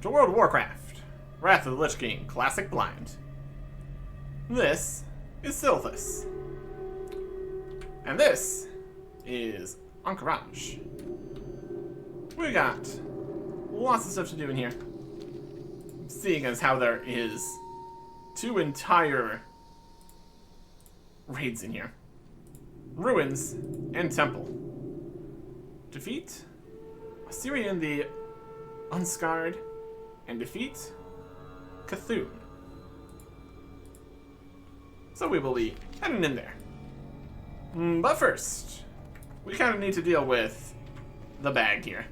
to World of Warcraft, Wrath of the Lich King, Classic Blind. This is Sylphus. And this is Ahn'Qiraj. We got lots of stuff to do in here. Seeing as how there is 2 entire raids in here. Ruins and Temple. Defeat Assyrian the Unscarred and defeat Cthulhu. So we will be heading in there. But first, we kind of need to deal with the bag here.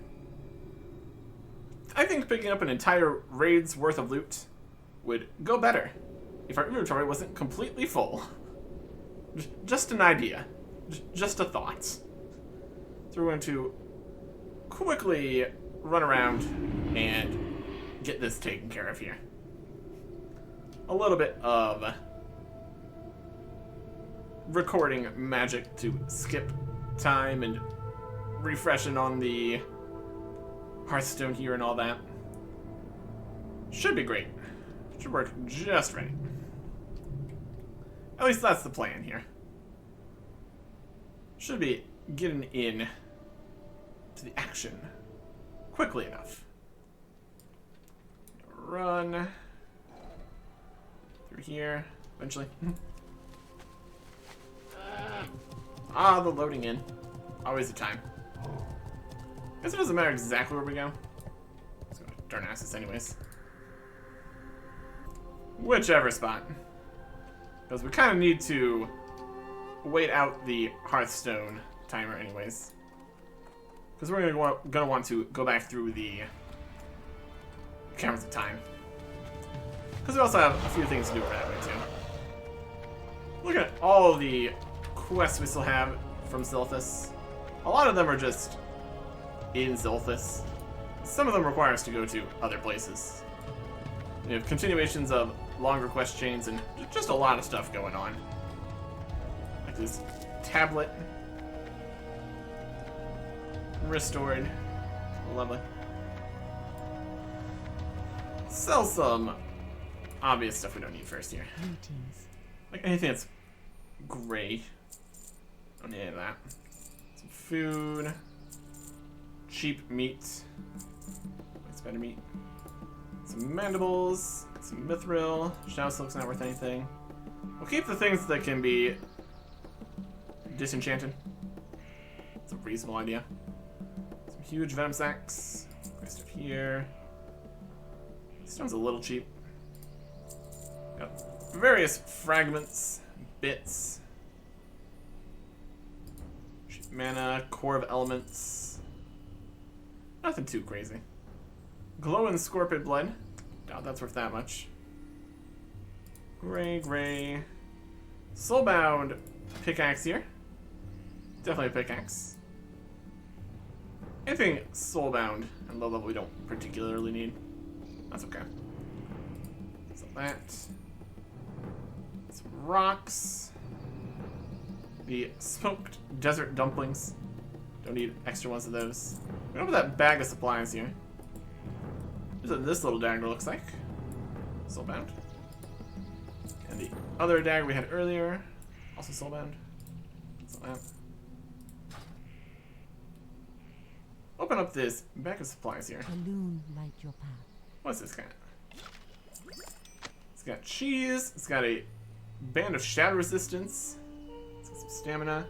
I think picking up an entire raid's worth of loot would go better if our inventory wasn't completely full. Just an idea. Just a thought. So we're going to quickly run around and get this taken care of here. A little bit of recording magic to skip time and refreshing on the Hearthstone here and all that. Should be great. Should work just right. At least that's the plan here. Should be getting in to the action quickly enough. Run through here eventually. The loading in. Always a time. Guess it doesn't matter exactly where we go. Let's go to Darnassus anyways. Whichever spot. Because we kind of need to wait out the Hearthstone timer anyways. Because we're gonna want to go back through the cameras of time. Because we also have a few things to do that way too. Look at all of the quests we still have from Sylphus. A lot of them are just in Sylphus. Some of them require us to go to other places. We have continuations of longer quest chains and just a lot of stuff going on. Like this tablet. Restored. Lovely. Sell some obvious stuff we don't need first here. Like anything that's gray. Don't need any of that. Some food. Cheap meat. It's better meat. Some mandibles. Some mithril. Shout silk's not worth anything. We'll keep the things that can be disenchanted. It's a reasonable idea. Some huge venom sacks. Great stuff here. Stone's a little cheap. Got various fragments, bits. Cheap mana, core of elements. Nothing too crazy. Glowing scorpion blood. Doubt that's worth that much. Gray. Soulbound pickaxe here. Definitely a pickaxe. Anything soulbound and low level we don't particularly need. That's okay. So that. Some rocks. The smoked desert dumplings. Don't need extra ones of those. We don't have that bag of supplies here. Here's what this little dagger looks like. Soulbound. And the other dagger we had earlier. Also soulbound. So that. Open up this bag of supplies here. Balloon light your path. What's this got? It's got cheese. It's got a band of shadow resistance. It's got some stamina.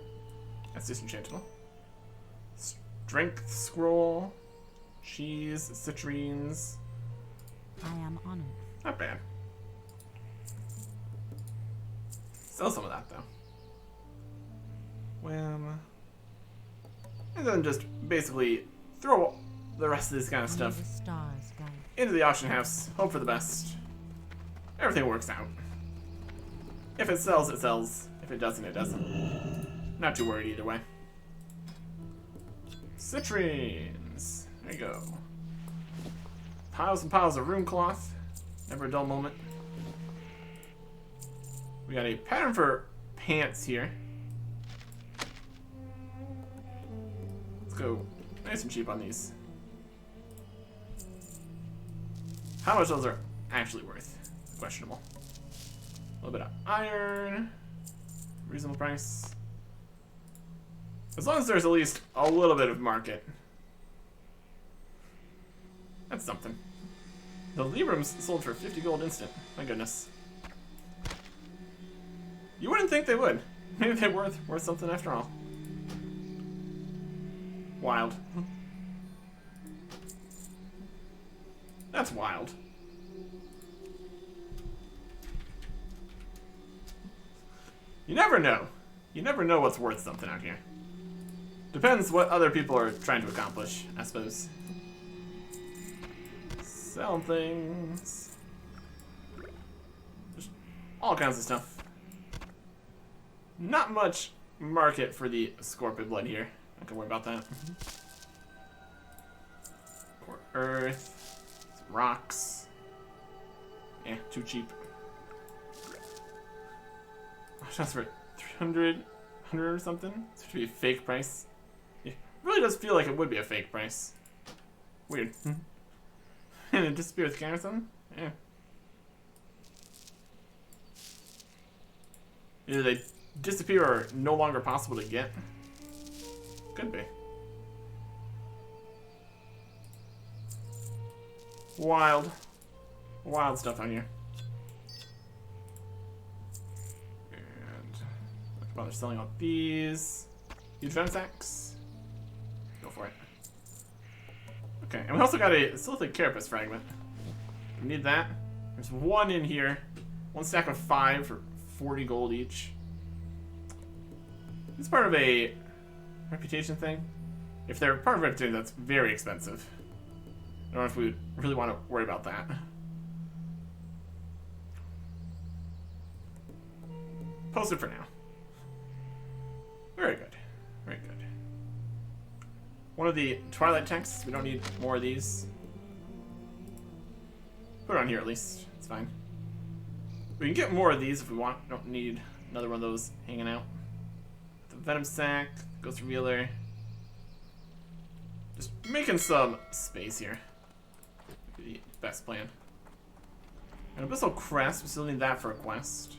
That's disenchantable. Strength scroll. Cheese. Citrines. I am honored. Not bad. Sell some of that though. Wham. And then just basically throw the rest of this kind of stuff The stars guide. into the auction house. Hope for the best. Everything works out. If it sells, it sells. If it doesn't, it doesn't. Not too worried either way. Citrines. There you go. Piles and piles of rune cloth. Never a dull moment. We got a pattern for pants here. Let's go nice and cheap on these. how much those are actually worth. Questionable. A little bit of iron. Reasonable price. As long as there's at least a little bit of market. That's something. The Librams sold for 50 gold instant. My goodness. You wouldn't think they would. Maybe they're worth something after all. Wild. That's wild. You never know. You never know what's worth something out here. Depends what other people are trying to accomplish, I suppose. Sell things. Just all kinds of stuff. Not much market for the Scorpion blood here. I can worry about that. Core earth. Some rocks. Yeah, too cheap. That's for 300, 100 or something. This should be a fake price. It really does feel like it would be a fake price. Weird. And it disappear with garrison? Yeah. Either they disappear or are no longer possible to get. Could be. Wild. Wild stuff on here. They're selling all these. Huge Venom Sacks. Go for it. Okay, and we also got a Silithic Carapace Fragment. We need that. There's one in here. One stack of 5 for 40 gold each. It's part of a reputation thing. If they're part of a reputation, that's very expensive. I don't know if we would really want to worry about that. Post it for now. Very good. Very good. One of the Twilight texts. We don't need more of these. Put it on here at least. It's fine. We can get more of these if we want. Don't need another one of those hanging out. The Venom Sack. Ghost Revealer. Just making some space here. The best plan. And Abyssal Crest. We still need that for a quest.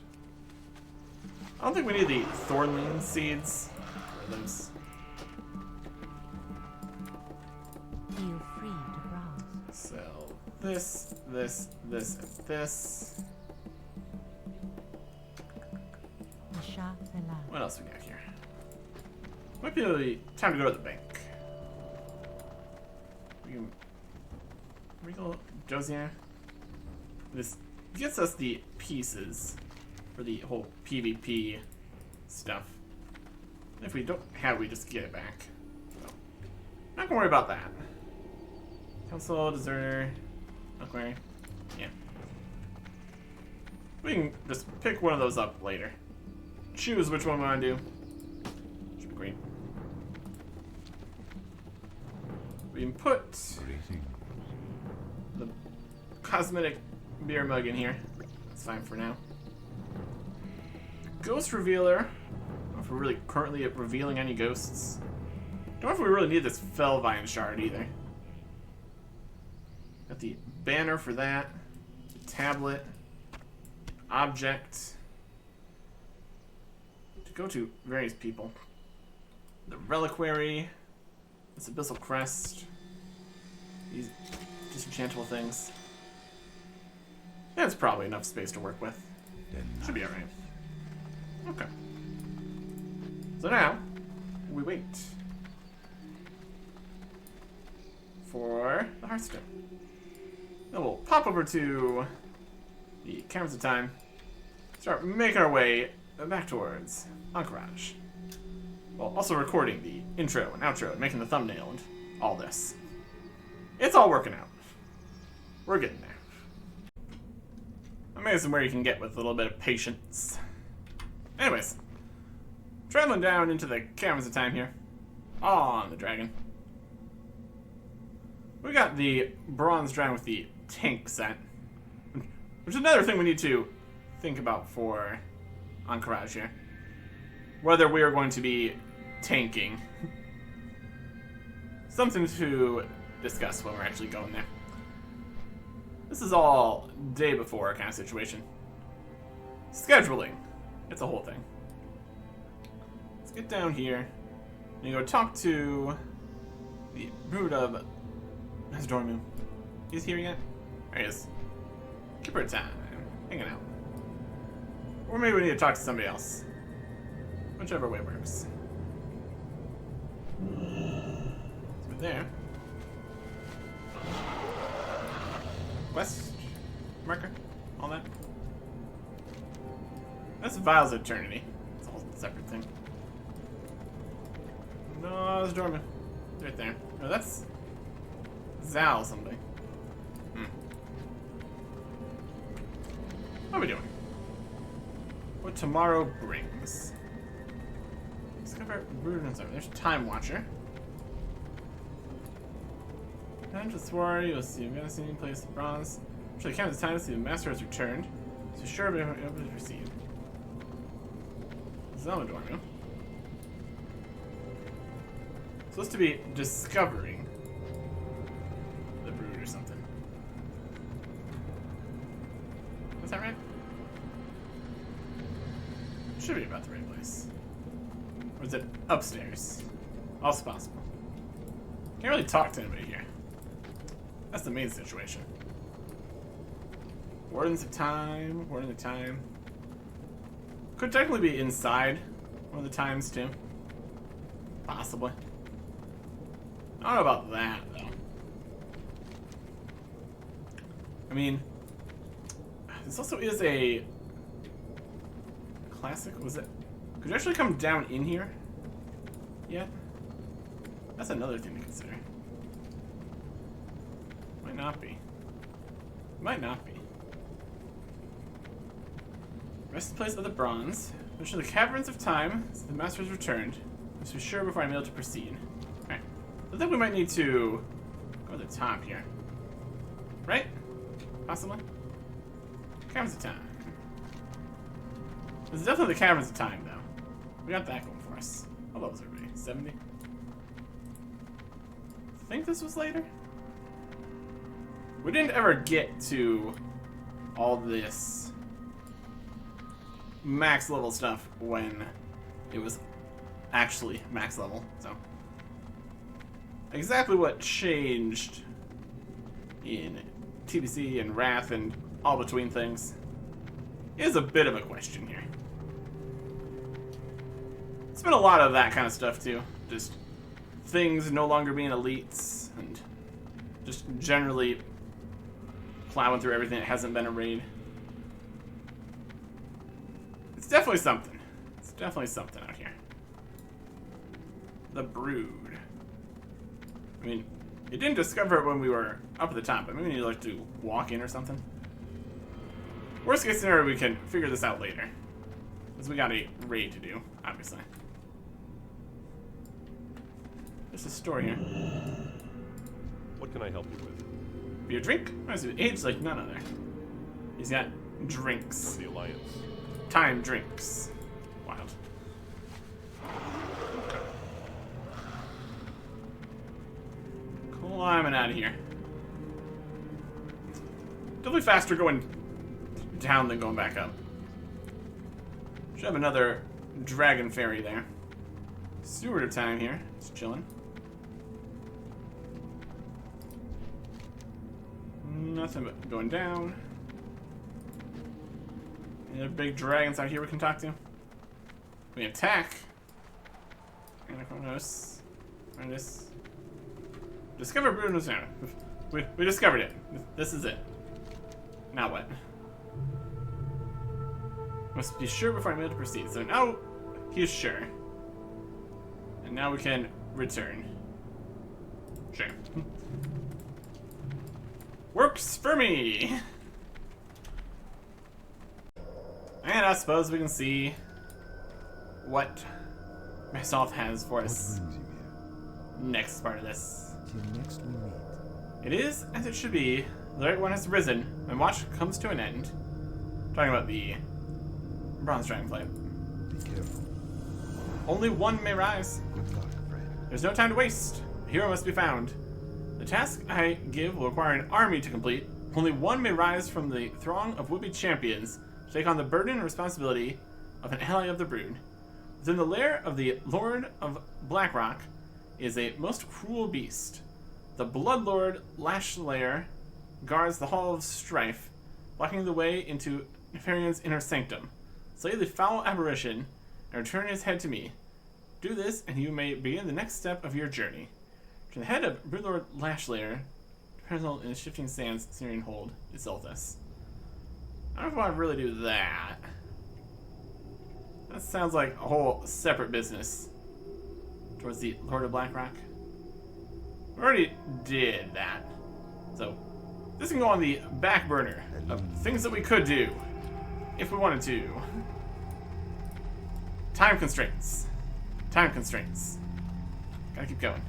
I don't think we need the Thornling seeds. Or those. Feel free to browse. Sell this, this, this, and this. What else we got here? Might be time to go to the bank. We can Regal Josiah. This gets us the pieces for the whole PvP stuff. If we don't have it, we just get it back. So, not gonna worry about that. Council, Deserter, Aquarium. Yeah. We can just pick one of those up later. Choose which one we want to do. Should be great. We can put the cosmetic beer mug in here. That's fine for now. Ghost Revealer. I don't know if we're really currently revealing any ghosts. Don't know if we really need this Felvine shard either. Got the banner for that. Tablet. Object. To go to various people. The Reliquary. This Abyssal Crest. These disenchantable things. That's probably enough space to work with. Should be alright. Okay. So now, we wait for the Hearthstone. Then we'll pop over to the Caverns of Time, start making our way back towards Ahn'Qiraj, while also recording the intro and outro and making the thumbnail and all this. It's all working out. We're getting there. Amazing where you can get with a little bit of patience. Anyways, traveling down into the Caverns of Time here, on the dragon. We got the Bronze Dragon with the tank set, which is another thing we need to think about for Ahn'Qiraj here. Whether we are going to be tanking. Something to discuss when we're actually going there. This is all day before kind of situation. Scheduling. It's a whole thing. Let's get down here and go talk to the brood of Asdormu. He's here yet? There he is. Keeper time. Hanging out. Or maybe we need to talk to somebody else. Whichever way works. It's there. Quest marker, all that. That's Vials of Eternity. It's a whole separate thing. No, it's Dorman. Right there. No, that's Zal something. What are we doing? What tomorrow brings. Discover Bruden's over. There's Time Watcher. Time to Swore, you'll see. I'm gonna see you place bronze. Actually, count the time to see the master has returned. So sure, but able to proceed. Zelmadormu. Supposed to be discovering the brood or something. Is that right? Should be about the right place. Or is it upstairs? Also possible. Can't really talk to anybody here. That's the main situation. Wardens of Time, Warden of Time. Could technically be inside one of the times too. Possibly. I don't know about that though. I mean, this also is a classic. Was it? Could you actually come down in here? Yeah. That's another thing to consider. Might not be. Might not be. Resting place of the bronze. Which are the caverns of time. So the master has returned. Let's be sure before I'm able to proceed. Alright. I think we might need to go to the top here. Right? Possibly? Caverns of time. This is definitely the caverns of time, though. We got that going for us. How low was everybody? 70? I think this was later? We didn't ever get to all this max level stuff when it was actually max level, so. Exactly what changed in TBC and Wrath and all between things is a bit of a question here. It's been a lot of that kind of stuff too. Just things no longer being elites and just generally plowing through everything that hasn't been a raid. It's definitely something. It's definitely something out here. The Brood. I mean, it didn't discover it when we were up at the top, but maybe we need to like to walk in or something. Worst case scenario, we can figure this out later. Because we got a raid to do, obviously. There's a store here. What can I help you with? Be a drink? Age like none other. He's got drinks. From the Alliance. Time drinks. Wild. Climbing out of here. Definitely faster going down than going back up. Should have another dragon ferry there. Steward of Time here. Just chilling. Nothing but going down. Any other big dragons out here we can talk to? We attack. Anachronist. Find this. Discover Bruno's now. We discovered it. This is it. Now what? Must be sure before I'm able to proceed. So now he's sure. And now we can return. Sure. Works for me! And I suppose we can see what Myself has for us. What brings you here? Next part of this. Till next we meet. It is as it should be. The right one has risen. My watch comes to an end. Talking about the bronze dragonflight. Be careful. Only one may rise. Good luck, friend. There's no time to waste. A hero must be found. The task I give will require an army to complete, Only one may rise from the throng of would-be champions to take on the burden and responsibility of an ally of the brood. Within the lair of the Lord of Blackrock is a most cruel beast. The Bloodlord Lashlair guards the Hall of Strife, blocking the way into Nefarion's inner sanctum. Slay the foul apparition and return his head to me. Do this, and you may begin the next step of your journey. To the head of Broodlord Lashlair, present in the shifting sands, Syrian hold, is Zelthus. I don't know if I want to really do that. That sounds like a whole separate business. Towards the Lord of Blackrock. We already did that. So, this can go on the back burner of things that we could do. If we wanted to. Time constraints. Time constraints. Gotta keep going.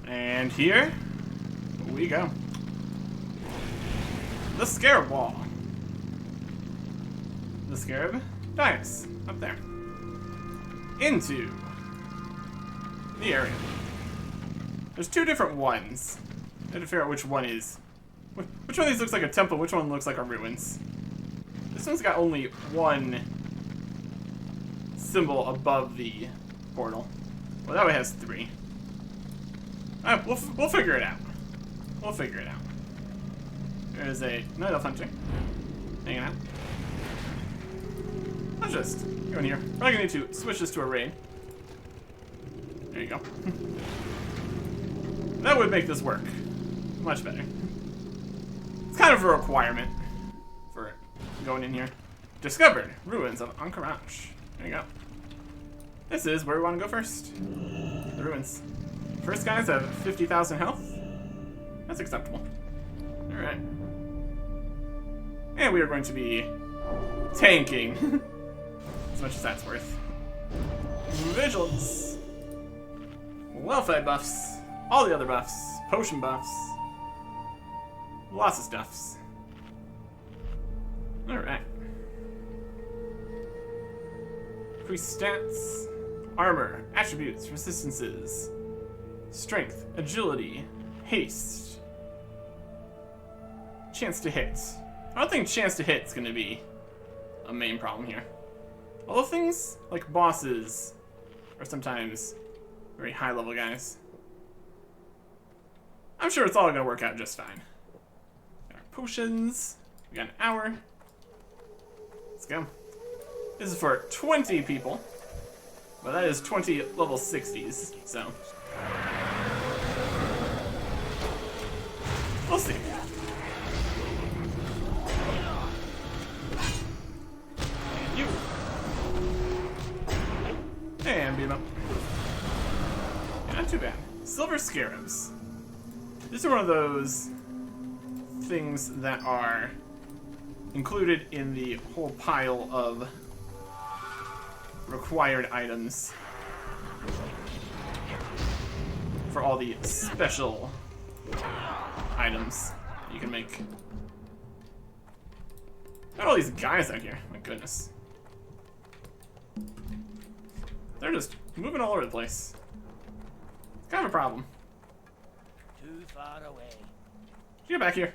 And here we go. The Scarab Wall. The Scarab dies up there. Into the area. There's two different ones. I had to figure out which one is. Which one of these looks like a temple? Which one looks like a ruins? This one's got only one symbol above the portal. Well, that one has three. Alright, we'll figure it out. We'll figure it out. There's a night elf hunter hanging out. Let's just go in here. Probably gonna need to switch this to a raid. There you go. That would make this work much better. It's kind of a requirement for going in here. Discovered ruins of Ahn'Qiraj. There you go. This is where we want to go first. The ruins. First guys have 50,000 health. That's acceptable. Alright. And we are going to be tanking. As much as that's worth. Vigilance. Well-fed buffs. All the other buffs. Potion buffs. Lots of stuffs. Alright. Increase stats. Armor. Attributes. Resistances. Strength. Agility. Haste. Chance to hit. I don't think chance to hit is going to be a main problem here. Although things like bosses are sometimes very high level guys. I'm sure it's all going to work out just fine. Got our potions. We got an hour. Let's go. This is for 20 people. But that is 20 level 60s, so. We'll see. And you. And beat him up. Yeah, not too bad. Silver Scarabs. These are one of those things that are included in the whole pile of required items for all the special items you can make. Look at all these guys out here. My goodness. They're just moving all over the place. It's kind of a problem. Too far away. Get back here.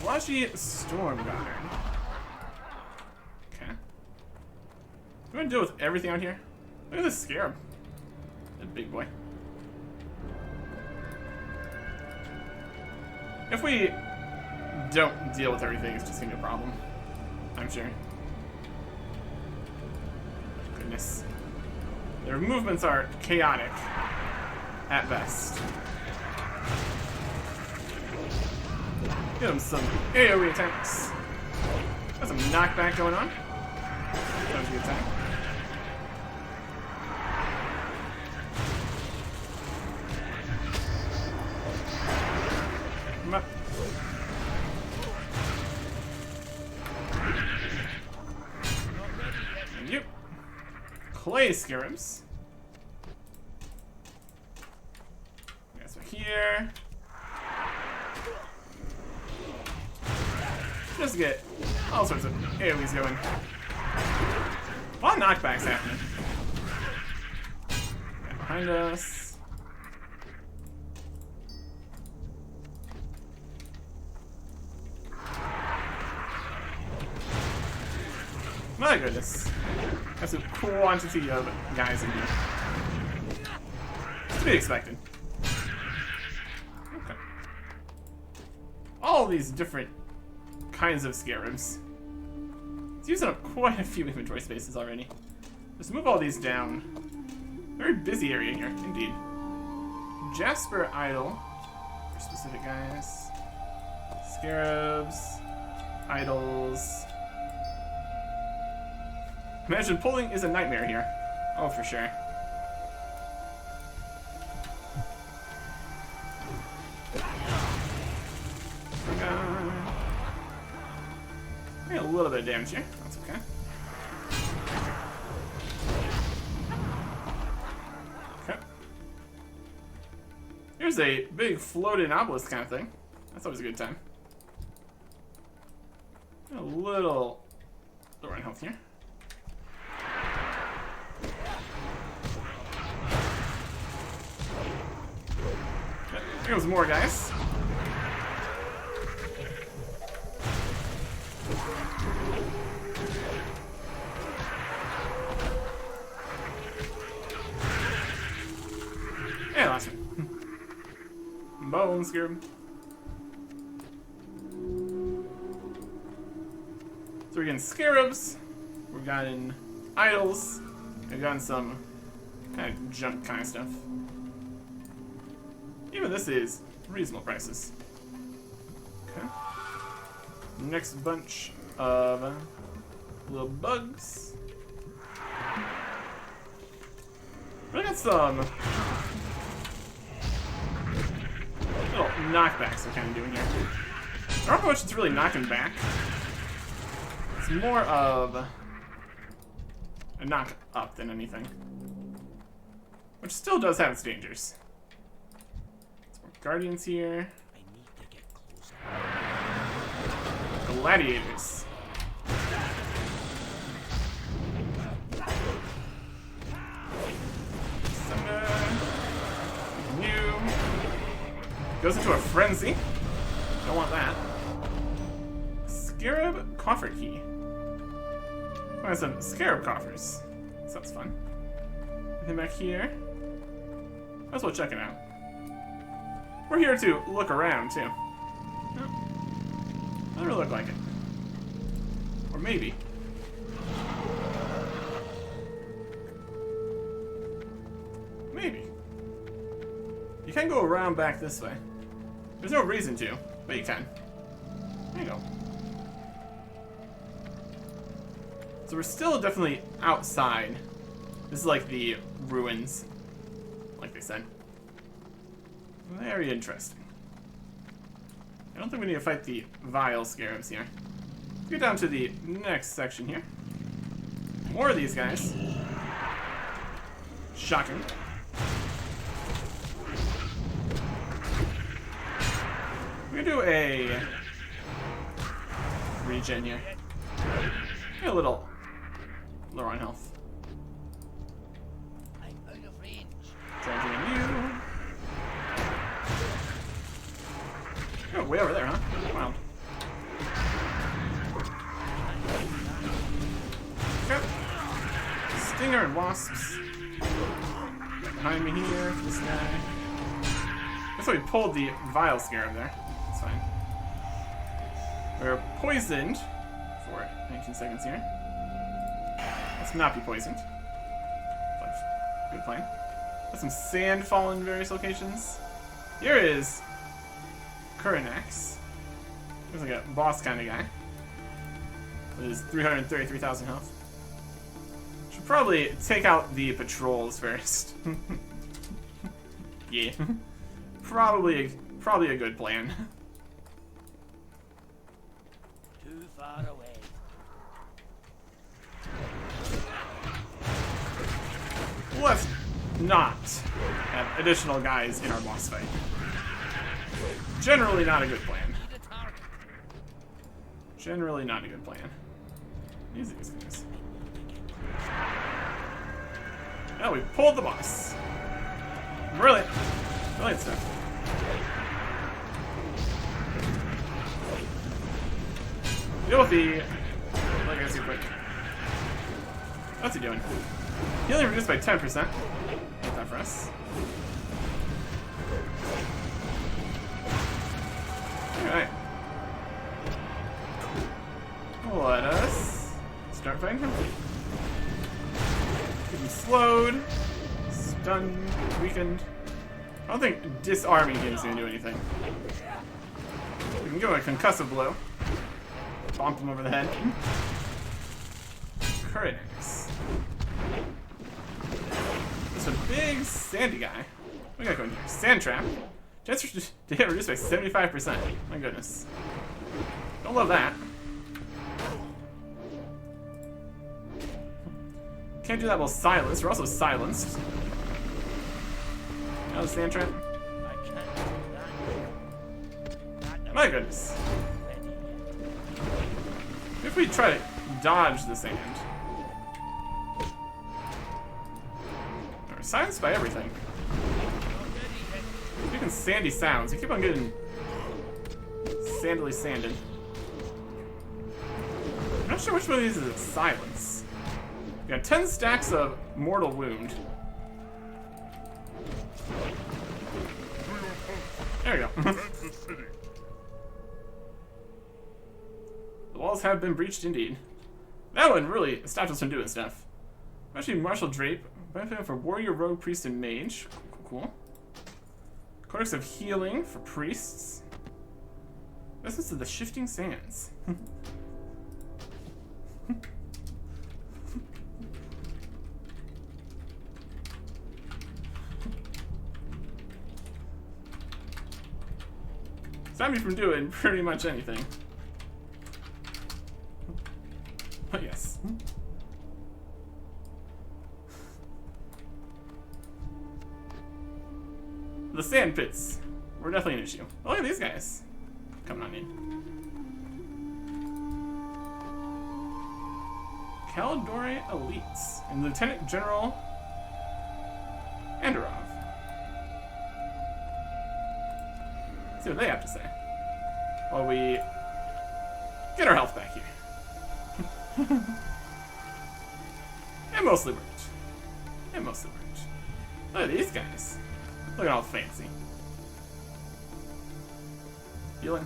Flashy Storm Guard. Okay. Do we want to deal with everything out here? Look at this Scarab. That big boy. If we don't deal with everything, it's just gonna be a problem. I'm sure. Goodness. Their movements are chaotic at best. Give them some AoE attacks. Got some knockback going on. That was a good attack. Come up. And you. Clay Scarabs. Okay, so here. Just to get all sorts of AoEs going. A lot of knockbacks happening. behind us. My goodness. That's a quantity of guys in here. To be expected. Okay. All these different kinds of scarabs. It's using up quite a few inventory spaces already. Let's move all these down. Very busy area here, indeed. Jasper Idol. For specific guys. Scarabs. Idols. Imagine pulling is a nightmare here. Oh, for sure. I got a little bit of damage here. That's okay. Okay. Here's a big floating obelisk kind of thing. That's always a good time. A little lower on health here. Okay, here goes more guys. Yeah, last one. Bone scarab. So we're getting scarabs, we've gotten idols, we've gotten some kind of junk kind of stuff. Even this is reasonable prices. Okay. Next bunch of little bugs. We got some little knockbacks we're kind of doing here. I don't know how much it's really knocking back. It's more of a knock up than anything. Which still does have its dangers. Some more guardians here. I need to get closer. Gladiators. New. Goes into a frenzy. Don't want that. Scarab coffer key. Find some scarab coffers. Sounds fun. Anything back here? Might as well check it out. We're here to look around too. No. Doesn't really look like it. Or maybe. Maybe. You can go around back this way. There's no reason to, but you can. There you go. So we're still definitely outside. This is like the ruins, like they said. Very interesting. I don't think we need to fight the vile scarabs here. Let's get down to the next section here. More of these guys. Shocking. We're gonna do a regen here. Get a little lower on health. I'm out of range. Charging at you. Oh, way over there, huh? Wow. Okay. Stinger and wasps. Behind me here, this guy. That's why we pulled the vile scarab there. That's fine. We're poisoned for 19 seconds here. Let's not be poisoned. Good plan. Got some sand falling in various locations. Here is Kurinax. Looks like a boss kind of guy. With his 333,000 health. Should probably take out the patrols first. Yeah. Probably a good plan. Too far away. Let's not have additional guys in our boss fight. Generally not a good plan. Need a target. Generally not a good plan. Easy these guys. Oh, we pulled the boss. Brilliant. Brilliant stuff. Deal with the... Like I see quick. What's he doing? Healing reduced by 10%. Not that for us. Alright. Let us start fighting him. Get him slowed, stunned, weakened. I don't think disarming him is going to do anything. We can give him a concussive blow. Bump him over the head. Critics. There's a big sandy guy. What do we got going here? Sand trap. Chance to hit reduced by 75%. My goodness. Don't love that. Can't do that while silenced. We're also silenced. That was sand trap. I can't do that. My goodness. If we try to dodge the sand. We're silenced by everything. Making sandy sounds. You keep on getting sandily sanded. I'm not sure which one of these is silence. We got 10 stacks of mortal wound. There we go. The walls have been breached indeed. That one really stopped us from doing stuff. Especially Martial Drape. Benefit for Warrior, Rogue, Priest, and Mage. Cool. Codex of Healing for Priests. Essence of the Shifting Sands. Stop me from doing pretty much anything. But yes. The sand pits were definitely an issue. Oh, look at these guys coming on in. Caldore Elites and Lieutenant General Ahn'Qiraj. Let's see what they have to say. While we get our health back here. And mostly burnt. And mostly burnt. Look at these guys. Looking all fancy. Healing.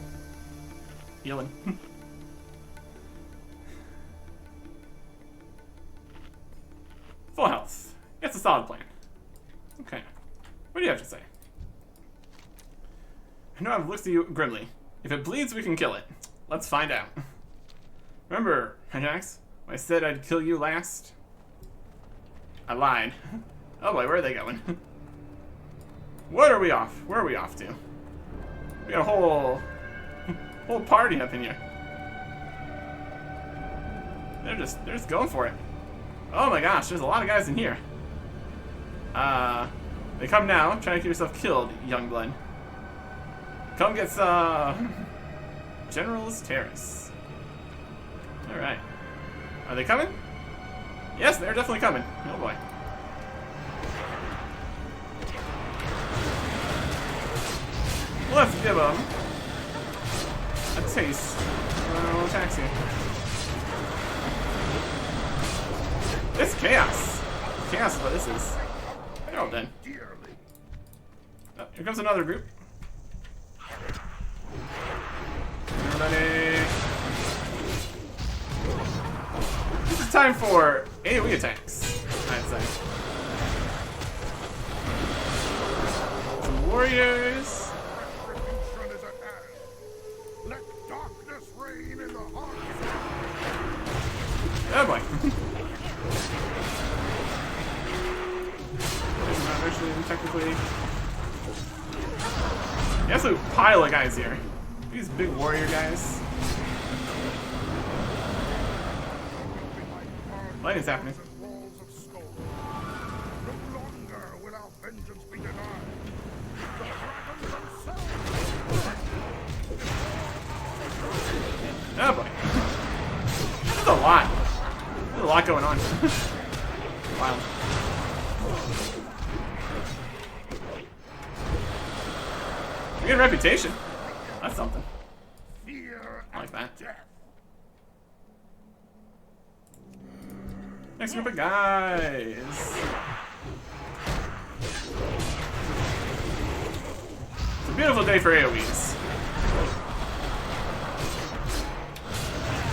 Healing. Full health. It's a solid plan. Okay. What do you have to say? I know I've looked at you grimly. If it bleeds, we can kill it. Let's find out. Remember, Ajax, when I said I'd kill you last? I lied. Oh boy, where are they going? What are we off? Where are we off to? We got a whole party up in here. They're just going for it. Oh my gosh, there's a lot of guys in here. They come now, trying to get yourself killed, young blood. Come get some General's Terrace. Alright. Are they coming? Yes, they're definitely coming. Oh boy. Let's give them a taste. Little attacks here. It's chaos. Chaos is what this is. They're all dead. Oh, here comes another group. Everybody. This is time for AoE attacks, I'd say. Some warriors. Let darkness reign in the heart. Oh boy. It's not actually technically. There's a pile of guys here. These big warrior guys. Lightning's happening. Walls of stone. No longer will our vengeance be denied. The dragons themselves. Oh boy. There's a lot. There's a lot going on. Wow. We get a reputation. That's something. Fear I like and that. death. Next group of guys. It's a beautiful day for AoEs.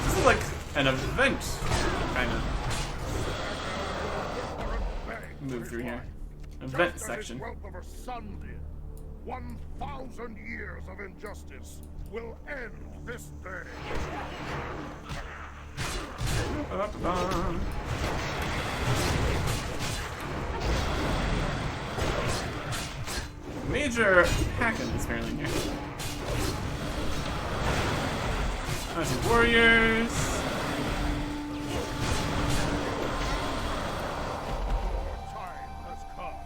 This is like an event kind of move through here. Event Just as section. his wealth of a son did, 1,000 years of injustice will end this day. Major hacking is apparently here. Some warriors. Your time has come.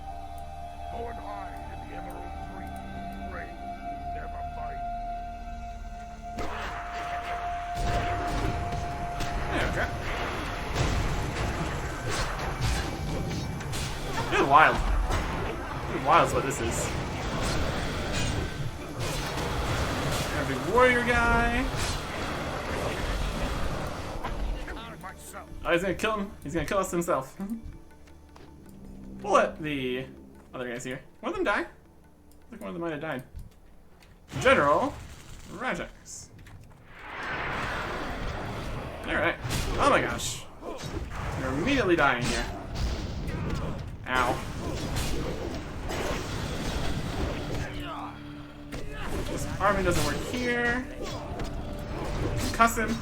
Go and hide in the Emerald Tree. Pray, never fight. Yeah, okay. It's wild. It's wild is what this is. Got a big warrior guy. Myself. Oh, he's gonna kill him. He's gonna kill us himself. We'll let the other guys here. One of them die? I think one of them might have died. General Rajax. Alright. Oh my gosh. You're immediately dying here. Ow. This army doesn't work here. Cuss him.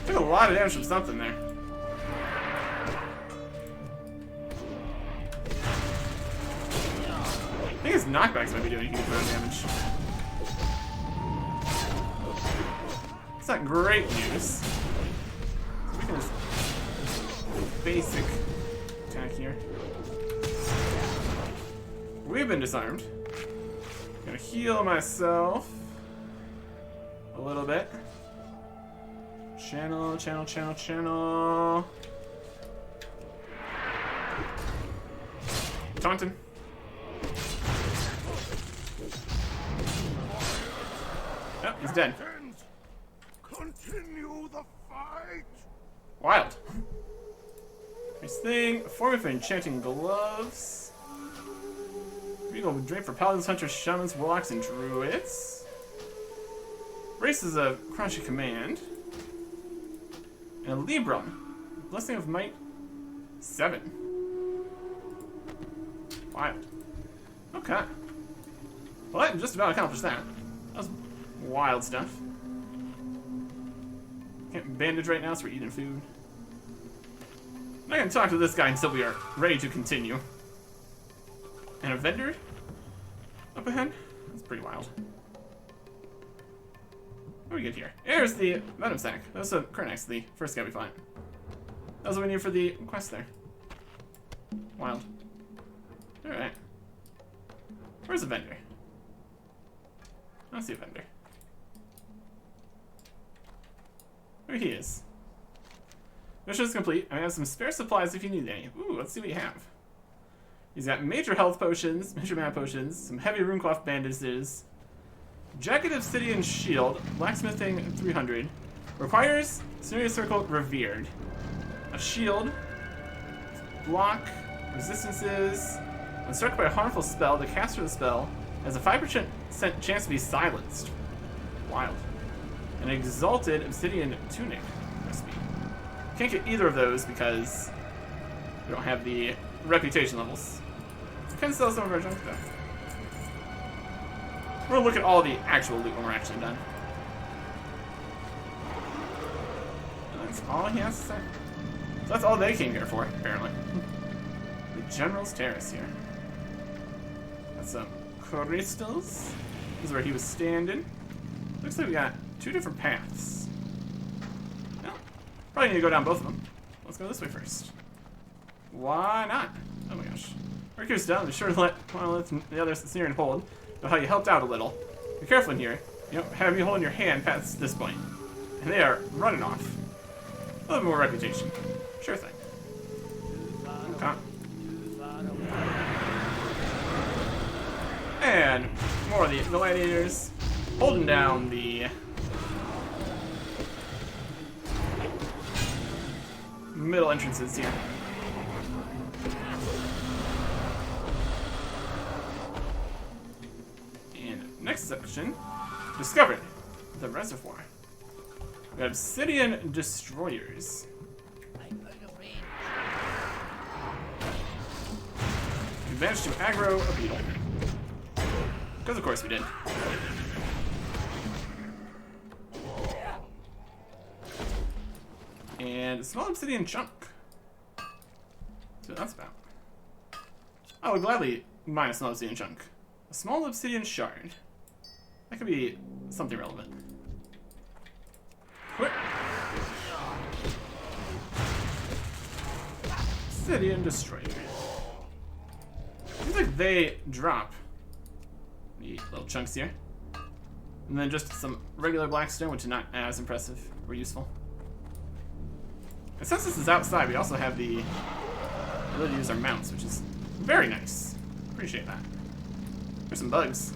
Took a lot of damage from something there. I think his knockbacks might be doing huge amount of damage. It's not great news. So we can just basic attack here. We've been disarmed. Gonna heal myself a little bit. Channel. Taunton. Yep, he's dead. Continue the fight. Wild. This thing, forming for enchanting gloves. Regal drape for paladins, hunters, shamans, warlocks, and druids. Races of crushing command. And a Librum. Blessing of Might 7. Wild. Okay. Well, that just about accomplished that. That was wild stuff. Can't bandage right now, so we're eating food. I'm not gonna talk to this guy until we are ready to continue. And a vendor up ahead? That's pretty wild. What do we get here? Here's the Venom Sack. That was a Kurnax, the first guy we fought. That was what we needed for the quest there. Wild. Alright. Where's the vendor? I don't see a vendor. There he is. Mission is complete. I have some spare supplies if you need any. Ooh, let's see what you have. He's got major health potions, major mana potions, some heavy runecloth bandages, jagged obsidian shield, blacksmithing 300, requires scenario circle revered, a shield, block, resistances. When struck by a harmful spell, the caster of the spell has a 5% chance to be silenced. Wild. An exalted obsidian tunic recipe. Can't get either of those because we don't have the reputation levels. So we can sell some of our junk though. We're gonna look at all the actual loot when we're actually done. And that's all he has to say. So that's all they came here for, apparently. The General's Terrace here. Got some crystals. This is where he was standing. Looks like we got two different paths. Well, probably need to go down both of them. Let's go this way first. Why not? Oh my gosh. Riker's down. Be sure to let the others that's near and hold. Know how you helped out a little. Be careful in here. You don't have you holding your hand past this point. And they are running off. A little more reputation. Sure thing. Okay. And more of the gladiators holding down the middle entrances here. And next section, discovered the reservoir. We have obsidian destroyers. I'm out of range. We managed to aggro a beetle. Because of course we did. And a small obsidian chunk. That's what that's about. I would gladly mine a small obsidian chunk. A small obsidian shard. That could be something relevant. Quick. Obsidian destroyer. Seems like they drop the little chunks here. And then just some regular black stone, which is not as impressive or useful. And since this is outside, we also have the ability to use our mounts, which is very nice. Appreciate that. There's some bugs.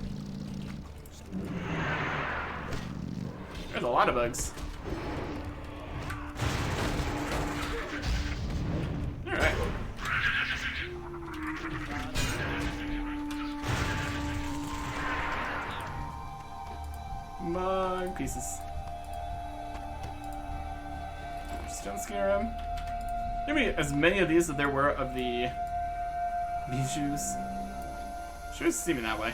There's a lot of bugs. Alright. Bug pieces. Stone scarab. Maybe as many of these as there were of the Bijous. Sure is seeming that way.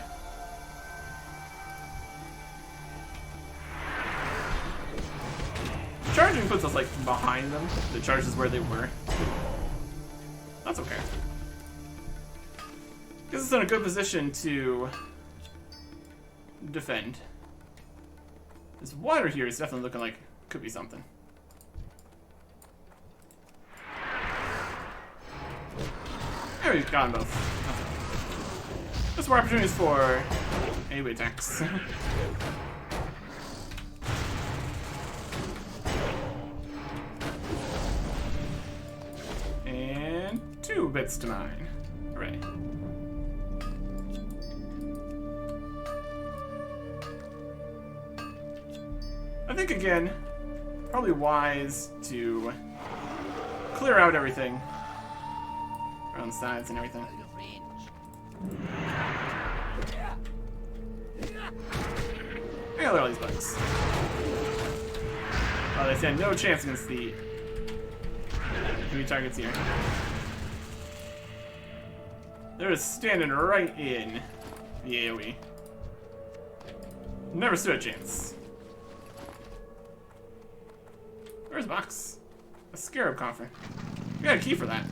Charging puts us like behind them. The charge is where they were. That's okay. Gets us in a good position to defend. This water here is definitely looking like could be something. There we've gotten both. Okay. There's more opportunities for AoE attacks. And 2 bits to mine. Hooray. I think again, probably wise to clear out everything around the sides and everything. Out of range. Yeah, look at all these bugs. Oh, they stand no chance against the enemy targets here. They're just standing right in the AoE. Never stood a chance. Where's the box? A scarab coffer. We got a key for that.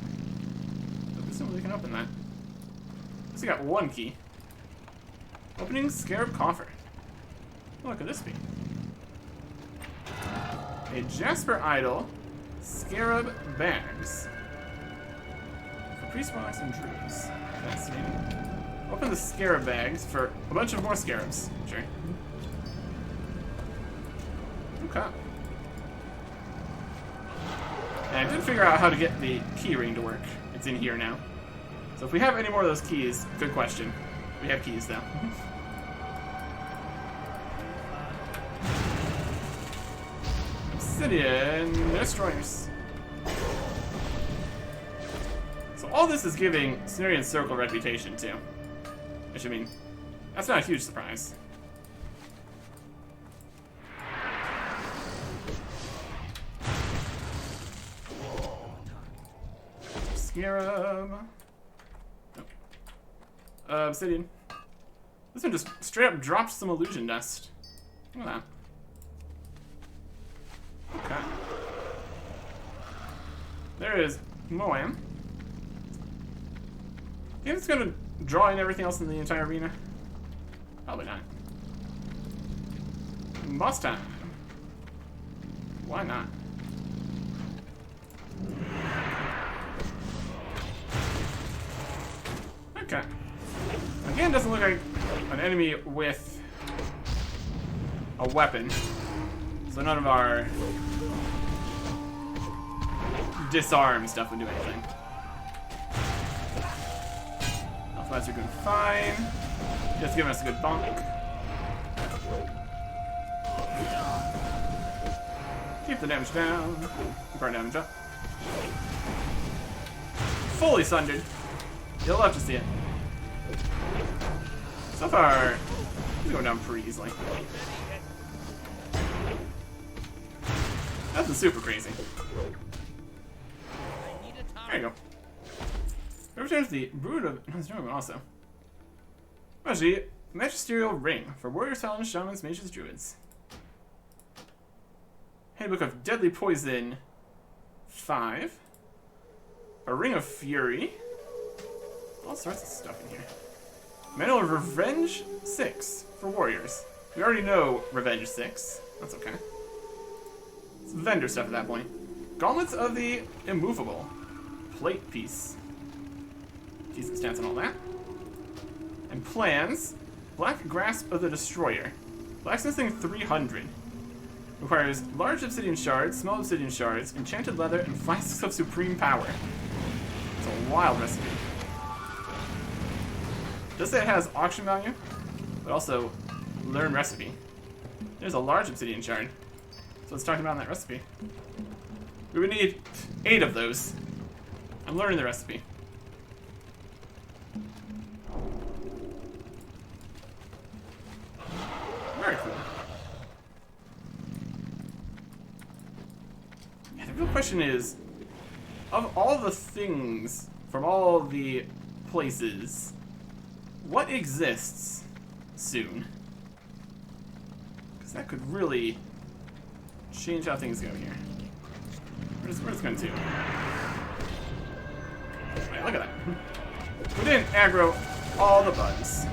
So presumably we can open that. So we got 1 key. Opening scarab coffer. What could this be? A Jasper Idol, scarab bags. For priest monarchs and druids. Fascinating. Open the scarab bags for a bunch of more scarabs. Sure. Okay. And I did figure out how to get the key ring to work. It's in here now. So if we have any more of those keys, good question. We have keys though. Obsidian destroyers. So all this is giving Cenarian Circle reputation too. Which I mean, that's not a huge surprise. Scarab. Oh. Obsidian. This one just straight up dropped some illusion dust. Look at that. Okay. There is Moam. Think it's gonna draw in everything else in the entire arena? Probably not. Boss time. Why not? Okay. Again, doesn't look like an enemy with a weapon. So none of our disarm stuff would do anything. Alphabets are doing fine. Just giving us a good bonk. Keep the damage down. Keep our damage up. Fully sundered. You'll love to see it. So far, he's going down pretty easily. Nothing super crazy. There you go. Represents the Brood of Nostromo also. Actually, Magisterial Ring for Warriors, Talons, Shamans, Mages, Druids. Handbook of Deadly Poison 5. A Ring of Fury. All sorts of stuff in here. Manual of Revenge 6 for Warriors. We already know Revenge 6. That's okay. It's vendor stuff at that point. Gauntlets of the Immovable. Plate piece. Decent stats on all that. And plans. Black Grasp of the Destroyer. Blacksmithing 300. Requires large obsidian shards, small obsidian shards, enchanted leather, and flasks of supreme power. It's a wild recipe. Does say it has auction value, but also learn recipe. There's a large obsidian shard. So let's talk about that recipe. We would need 8 of those. I'm learning the recipe. Very cool. Yeah, the real question is, of all the things from all the places, what exists soon? Because that could really change how things go here. Where's it going to? Right, look at that. We didn't aggro all the bugs.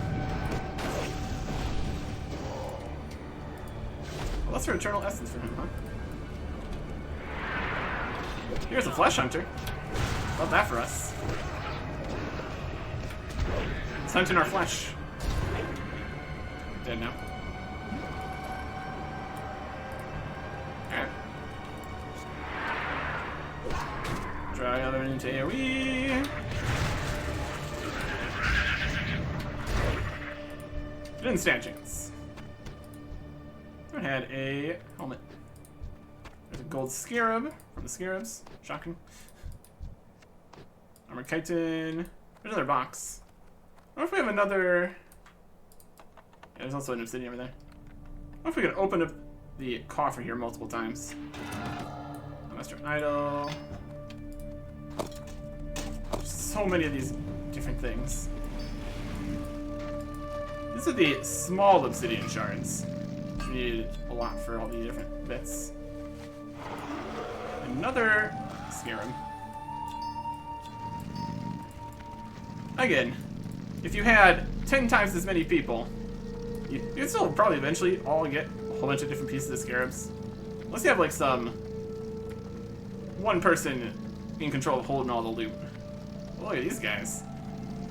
Well, that's for Eternal Essence for him, huh? Here's a Flesh Hunter. Love that for us. It's hunting our flesh. Dead now. Alright. Try other into AoE. Didn't stand a chance. I had a helmet. There's a gold scarab from the scarabs. Shocking. Armor chitin. There's another box. I wonder if we have another... Yeah, there's also an obsidian over there. I wonder if we can open up the coffer here multiple times. Western Idol. There's so many of these different things. These are the small obsidian shards. We need a lot for all the different bits. Another scarab. Again, if you had 10 times as many people, you'd still probably eventually all get a whole bunch of different pieces of scarabs. Unless you have like some one person in control of holding all the loot. Oh, look at these guys.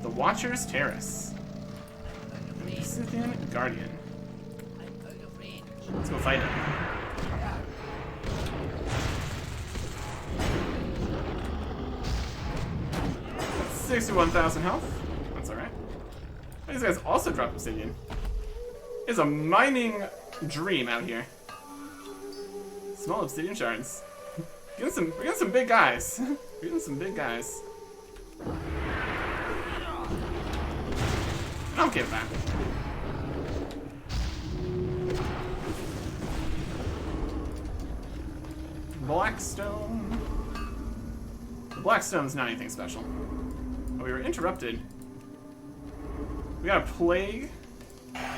The Watcher's Terrace. Scythian Guardian. Let's go fight it. 61,000 health. That's alright. These guys also drop obsidian. It's a mining dream out here. Small obsidian shards. We're getting some big guys. We're getting some big guys. I'm okay with that. Blackstone. The Blackstone's not anything special. Oh, we were interrupted. We got a plague. Oh.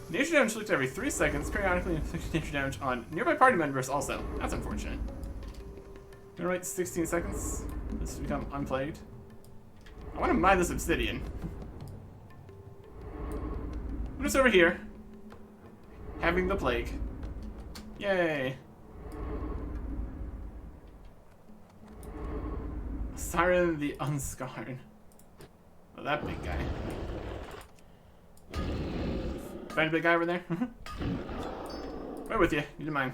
Nature damage inflicted every 3 seconds, periodically inflicted nature damage on nearby party members also. That's unfortunate. Gonna wait 16 seconds. This to become unplagued. I want to mine this obsidian. I'm just over here. Having the plague. Yay. Siren the Unscarred. Oh, that big guy. Find a big guy over there? Right with you. You didn't mind.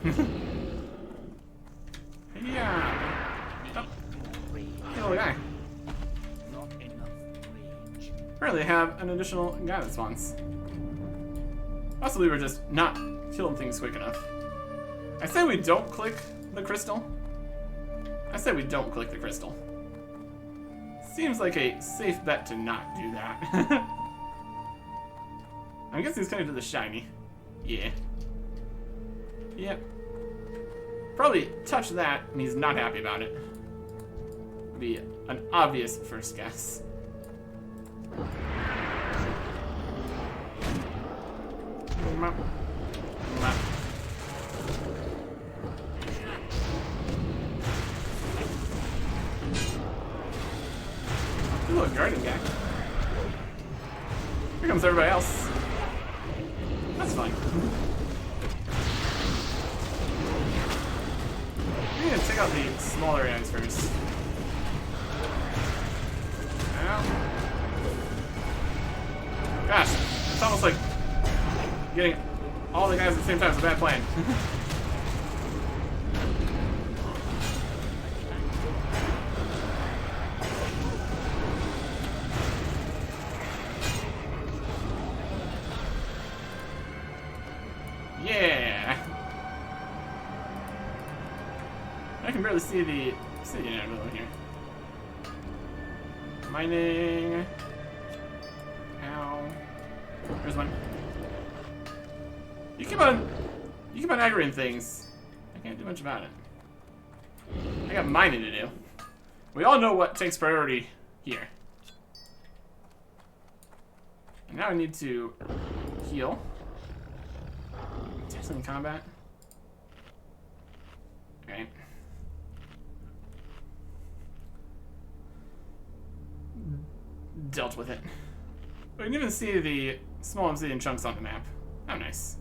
Yeah. Oh. Hey, little guy. Not enough range. Apparently they have an additional guy that spawns. Possibly we're just not killing things quick enough. I say we don't click the crystal. I say we don't click the crystal. Seems like a safe bet to not do that. I guess he's coming to the shiny. Yeah. Yep. Probably touch that and he's not happy about it. Would be an obvious first guess. Good little guardian guy. Here comes everybody else. That's fine. We need to take out the smaller guys first. Ow. Gosh, it's almost like getting all the guys at the same time is a bad plan. Yeah. I can barely see the city in the middle here. Mining. Ow. There's one. You keep on aggroing things. I can't do much about it. I got mining to do. We all know what takes priority here. And now I need to heal. Testing combat. Alright. Dealt with it. We can even see the small obsidian chunks on the map. How nice.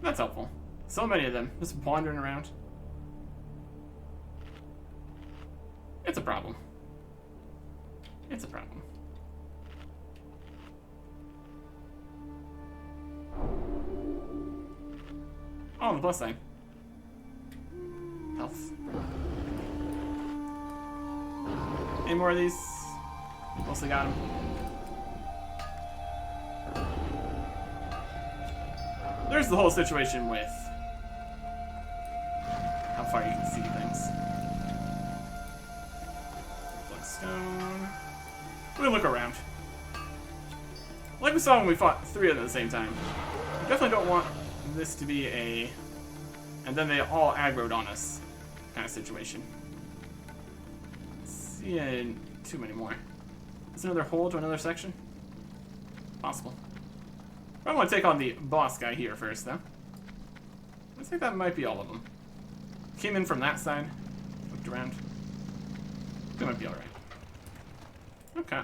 That's helpful. So many of them, just wandering around. It's a problem. It's a problem. Oh, on the plus side. Health. Any more of these? Mostly got them. There's the whole situation with how far you can see things. Bloodstone. We'll look around. Like we saw when we fought 3 of them at the same time. We definitely don't want this to be a and then they all aggroed on us kind of situation. Seeing too many more. Is there another hole to another section? Possible. I want to take on the boss guy here first, though. I think that might be all of them. Came in from that side, looked around. They might be alright. Okay.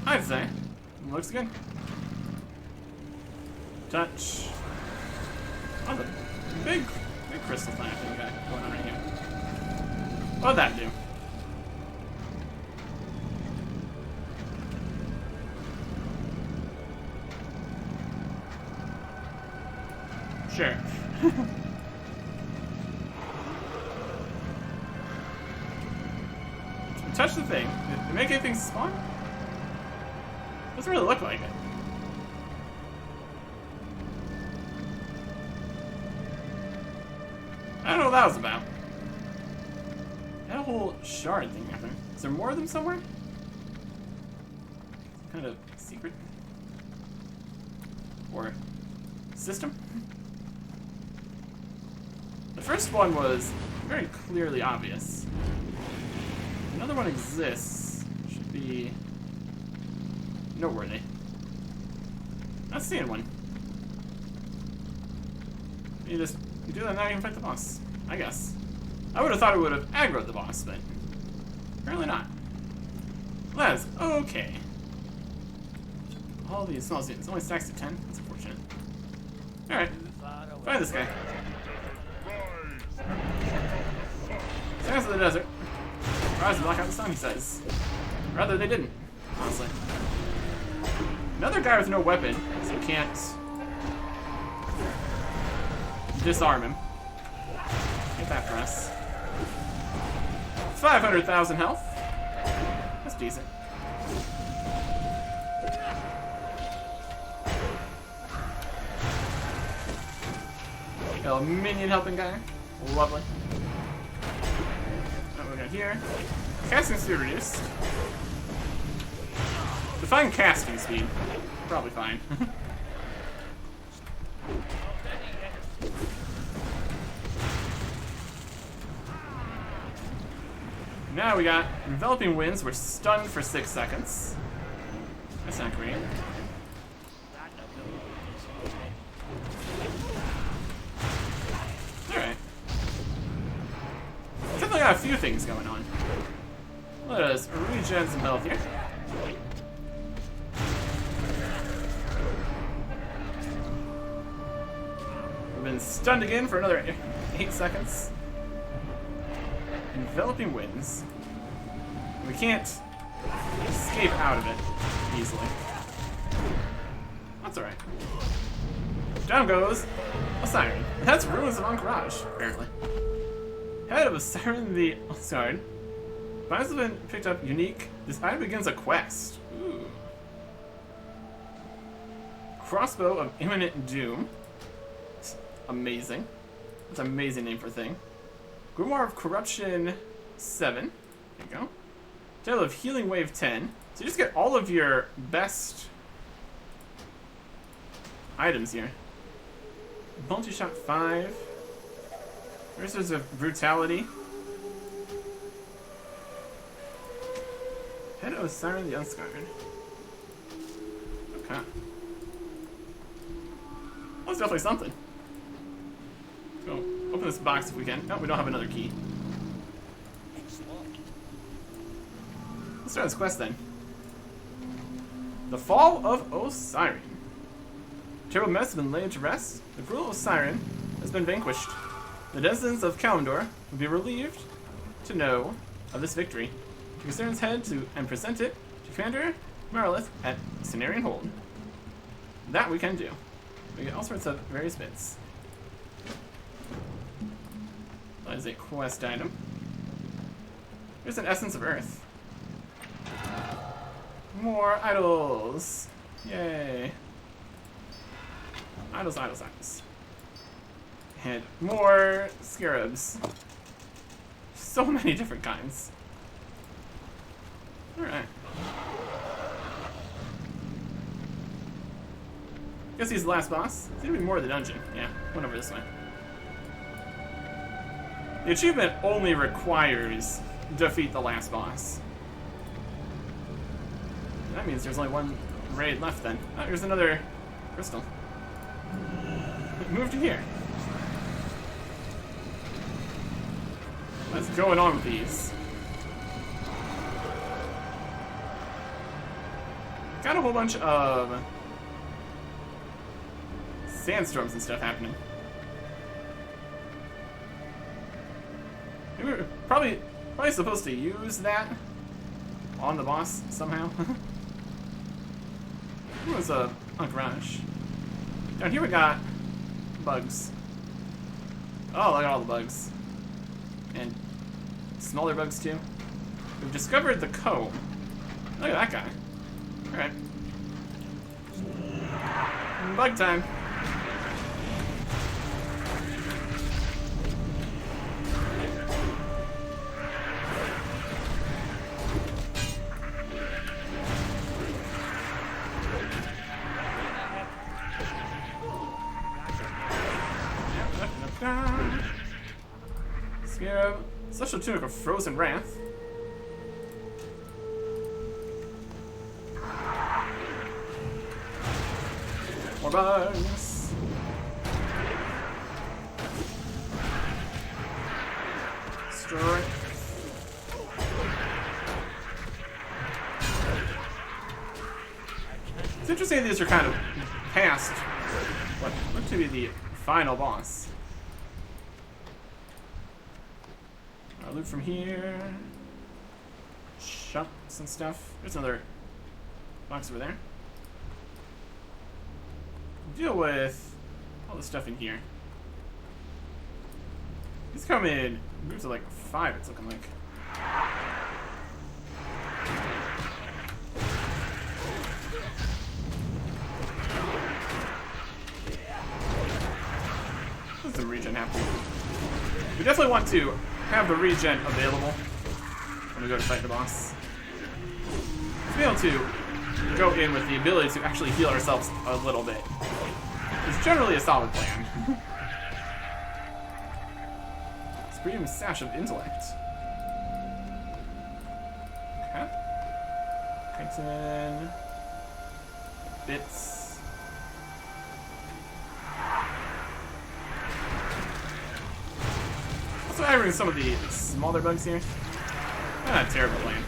I'd say. Looks good. Touch. Oh, the big crystal plant thing we got going on right here. What'd that do? Sure. Touch the thing. Did it make anything spawn? Doesn't really look like it. I don't know what that was about. That whole shard thing happened. Is there more of them somewhere? Kind of secret? Or system? The first one was very clearly obvious. Another one exists. Should be noteworthy. Not seeing one. You do that now, you can fight the boss. I guess. I would have thought it would have aggroed the boss, but apparently not. Well, that is okay. All these small students only stacks to 10. That's unfortunate. Alright. Find this guy. Sands of the desert. Rise and block out the sun, he says. Rather, they didn't, honestly. Another guy with no weapon, so we can't disarm him. Get that for us. 500,000 health. decent. Got a minion helping guy. Lovely. What we got here? Casting speed reduced. Define casting speed. Probably fine. Now we got enveloping winds. We're stunned for 6 seconds. That's not great. Alright. Definitely got a few things going on. Let us regen some health here. We've been stunned again for another 8 seconds. Enveloping winds. We can't escape out of it easily. That's alright. Down goes a siren. That's Ruins of Ahn'Qiraj, apparently. Head of a siren, the Guard. Items have been picked up unique. This item begins a quest. Ooh. Crossbow of Imminent Doom. Amazing. That's an amazing name for a thing. Grimoire of Corruption 7. There you go. Tale of Healing Wave 10. So you just get all of your best items here. Multi-shot 5. Verses of Brutality. Head of Siren the Unscarred. Okay. Well, that's definitely something. Let's go open this box if we can. No, we don't have another key. Let's start this quest then. The Fall of Osiren. Terrible mess has been laid to rest. The cruel Osiren has been vanquished. The denizens of Kalimdor will be relieved to know of this victory. To Osiren's head to and present it to Commander Marilith at Cenarian Hold. That we can do. We get all sorts of various bits. That is a quest item. Here's an Essence of Earth. More idols! Yay! Idols, idols, idols. And more scarabs. So many different kinds. Alright. Guess he's the last boss. It's gonna be more of the dungeon. Yeah, went over this way. The achievement only requires defeat the last boss. That means there's only one raid left then. Oh, here's another crystal. Move to here. What's going on with these? Got a whole bunch of sandstorms and stuff happening. We were probably supposed to use that on the boss somehow. It was a Ahn'Qiraj. Down here we got bugs. Oh, look at all the bugs. And smaller bugs too. We've discovered the comb. Look at that guy. Alright. Bug time. Scarab. Special tunic of Frozen Wrath. More bugs. Strength. It's interesting these are kind of past what looked to be the final boss. I'll loot from here. Shops and stuff. There's another box over there. Deal with all the stuff in here. These come in groups of like 5, it's looking like. What's the regen happening? We definitely want to have the regen available when we go to fight the boss. To be able to go in with the ability to actually heal ourselves a little bit is generally a solid plan. Supreme Sash of Intellect. Okay. Titan. Bits. Also adding some of the smaller bugs here. Not a terrible plan.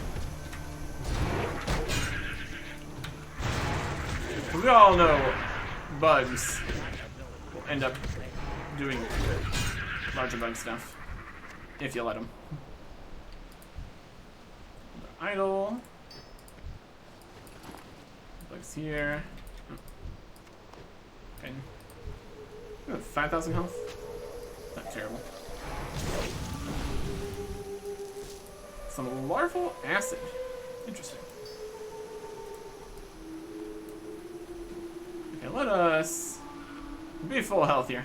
We all know bugs will end up doing larger bug stuff if you let them. Idle. Bugs here. Okay. 5,000 health. Not terrible. Some larval acid. Interesting. Okay, let us be full health here.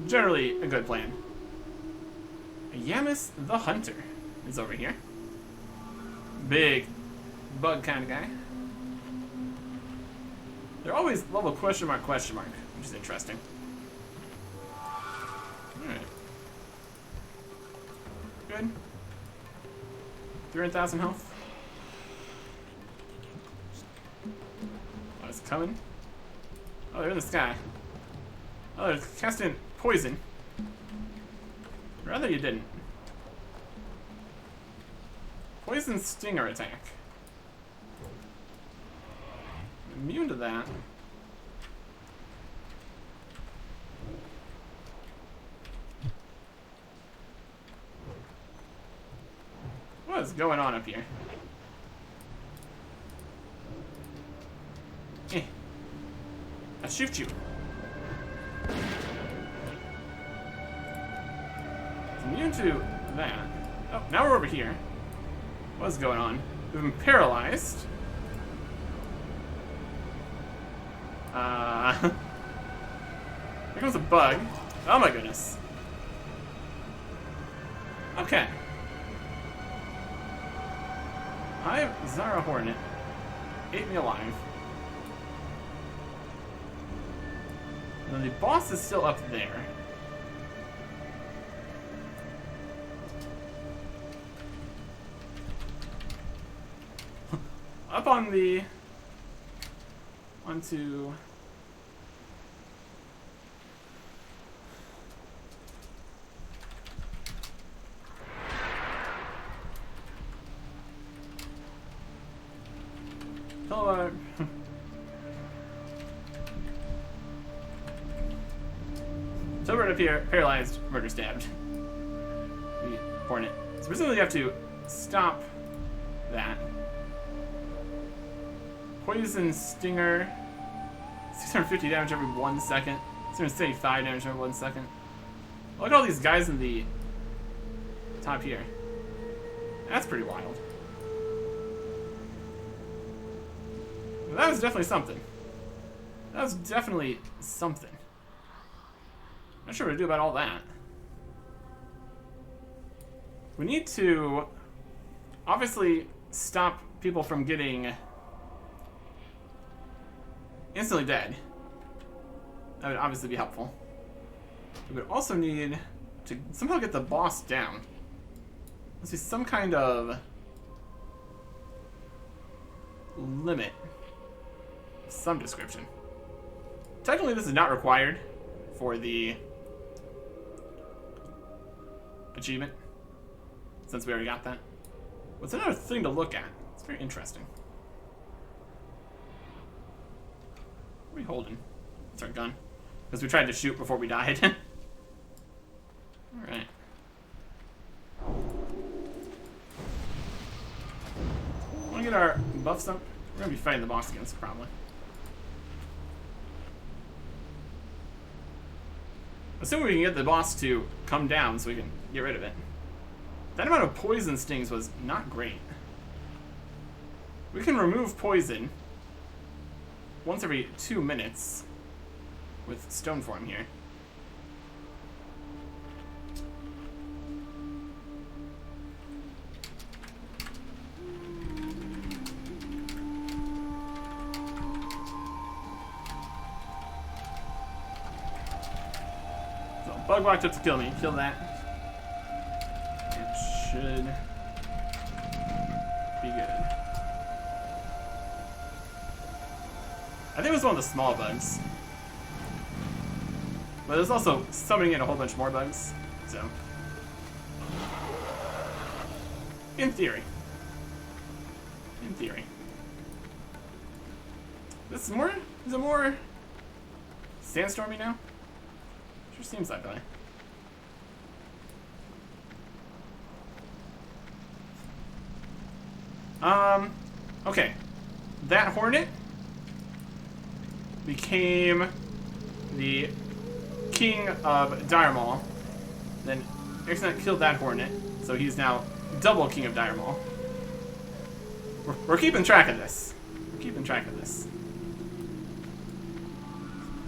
Generally a good plan. Yamis the Hunter is over here. Big bug kind of guy. They're always level question mark, which is interesting. Alright. Good. 300,000 health. Oh, it's coming. Oh, they're in the sky. Oh, they're casting poison. Rather you didn't. Poison stinger attack. Immune to that. What is going on up here? I shoot you. Immune to that. Oh, now we're over here. What's going on? We've been paralyzed. Here comes a bug. Oh my goodness. Okay. Hive Zara Hornet ate me alive. And then the boss is still up there. Up on the... onto... Hello. So we're up here, paralyzed, murder stabbed. The Hornet. So presumably you have to stop that. Poison Stinger. 650 damage every 1 second. 675 damage every 1 second. Look at all these guys in the top here. That's pretty wild. That was definitely something. That was definitely something. Not sure what to do about all that. We need to obviously stop people from getting instantly dead. That would obviously be helpful. We would also need to somehow get the boss down. Let's see, some kind of limit. Some description. Technically, this is not required for the achievement, since we already got that. What's another thing to look at? It's very interesting. What are we holding? It's our gun. Because we tried to shoot before we died. Alright. Want to get our buffs up? We're going to be fighting the boss again, so probably. Assuming we can get the boss to come down so we can get rid of it. That amount of poison stings was not great. We can remove poison once every 2 minutes with stone form here. Bug walked up to kill me. Kill that. It should be good. I think it was one of the small bugs. But there's also summoning in a whole bunch more bugs, so. In theory. In theory. This is more? Is it more sandstormy now? Sure seems that way. Okay. That hornet became the king of Dire Maul. Then Ahn'Qiraj killed that hornet, so he's now double king of Dire Maul. We're keeping track of this. We're keeping track of this.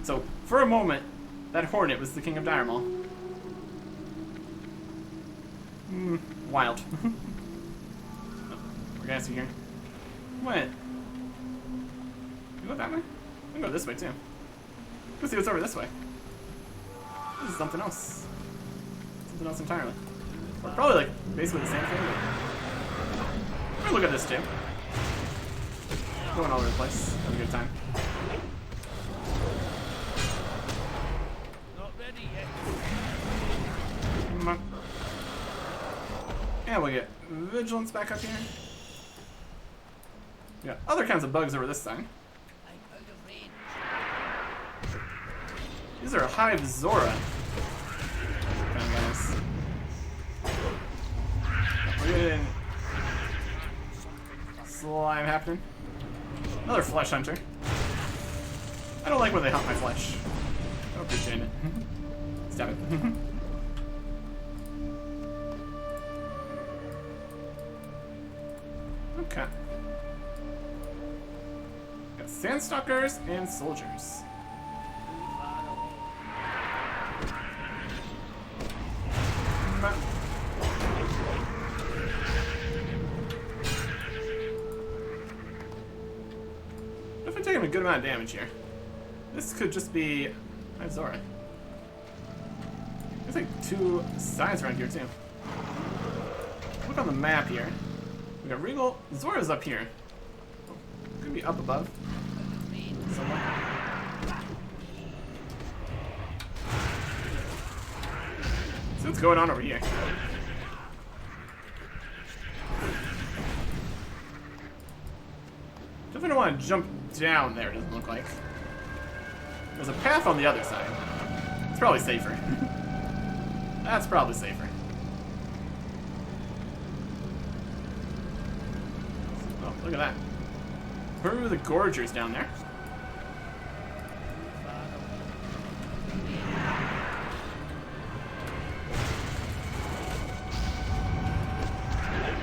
So, for a moment, that hornet was the king of Dire Maul. Wild. Oh, we're gassy here. What? You go that way? We can go this way too. Let's see what's over this way. This is something else. Something else entirely. Or probably like basically the same thing. We're gonna look at this too. Going all over the place. Have a good time. Not ready yet. Come on. And we'll get vigilance back up here. We got other kinds of bugs over this side. I'm out of range. These are Hive Zora kind of guys. We're getting slime happening. Another flesh hunter. I don't like when they hunt my flesh. I don't appreciate it. Stab it. Okay. Got sandstalkers and soldiers. Definitely taking a good amount of damage here. This could just be Zora. There's like two sides around here too. Look on the map here. We got Regal. Zora's up here. Could be up above. Somewhere. So what's going on over here? Definitely don't want to jump down there, doesn't look like. There's a path on the other side. It's probably safer. That's probably safer. Oh, look at that. Who are the Gorgers down there?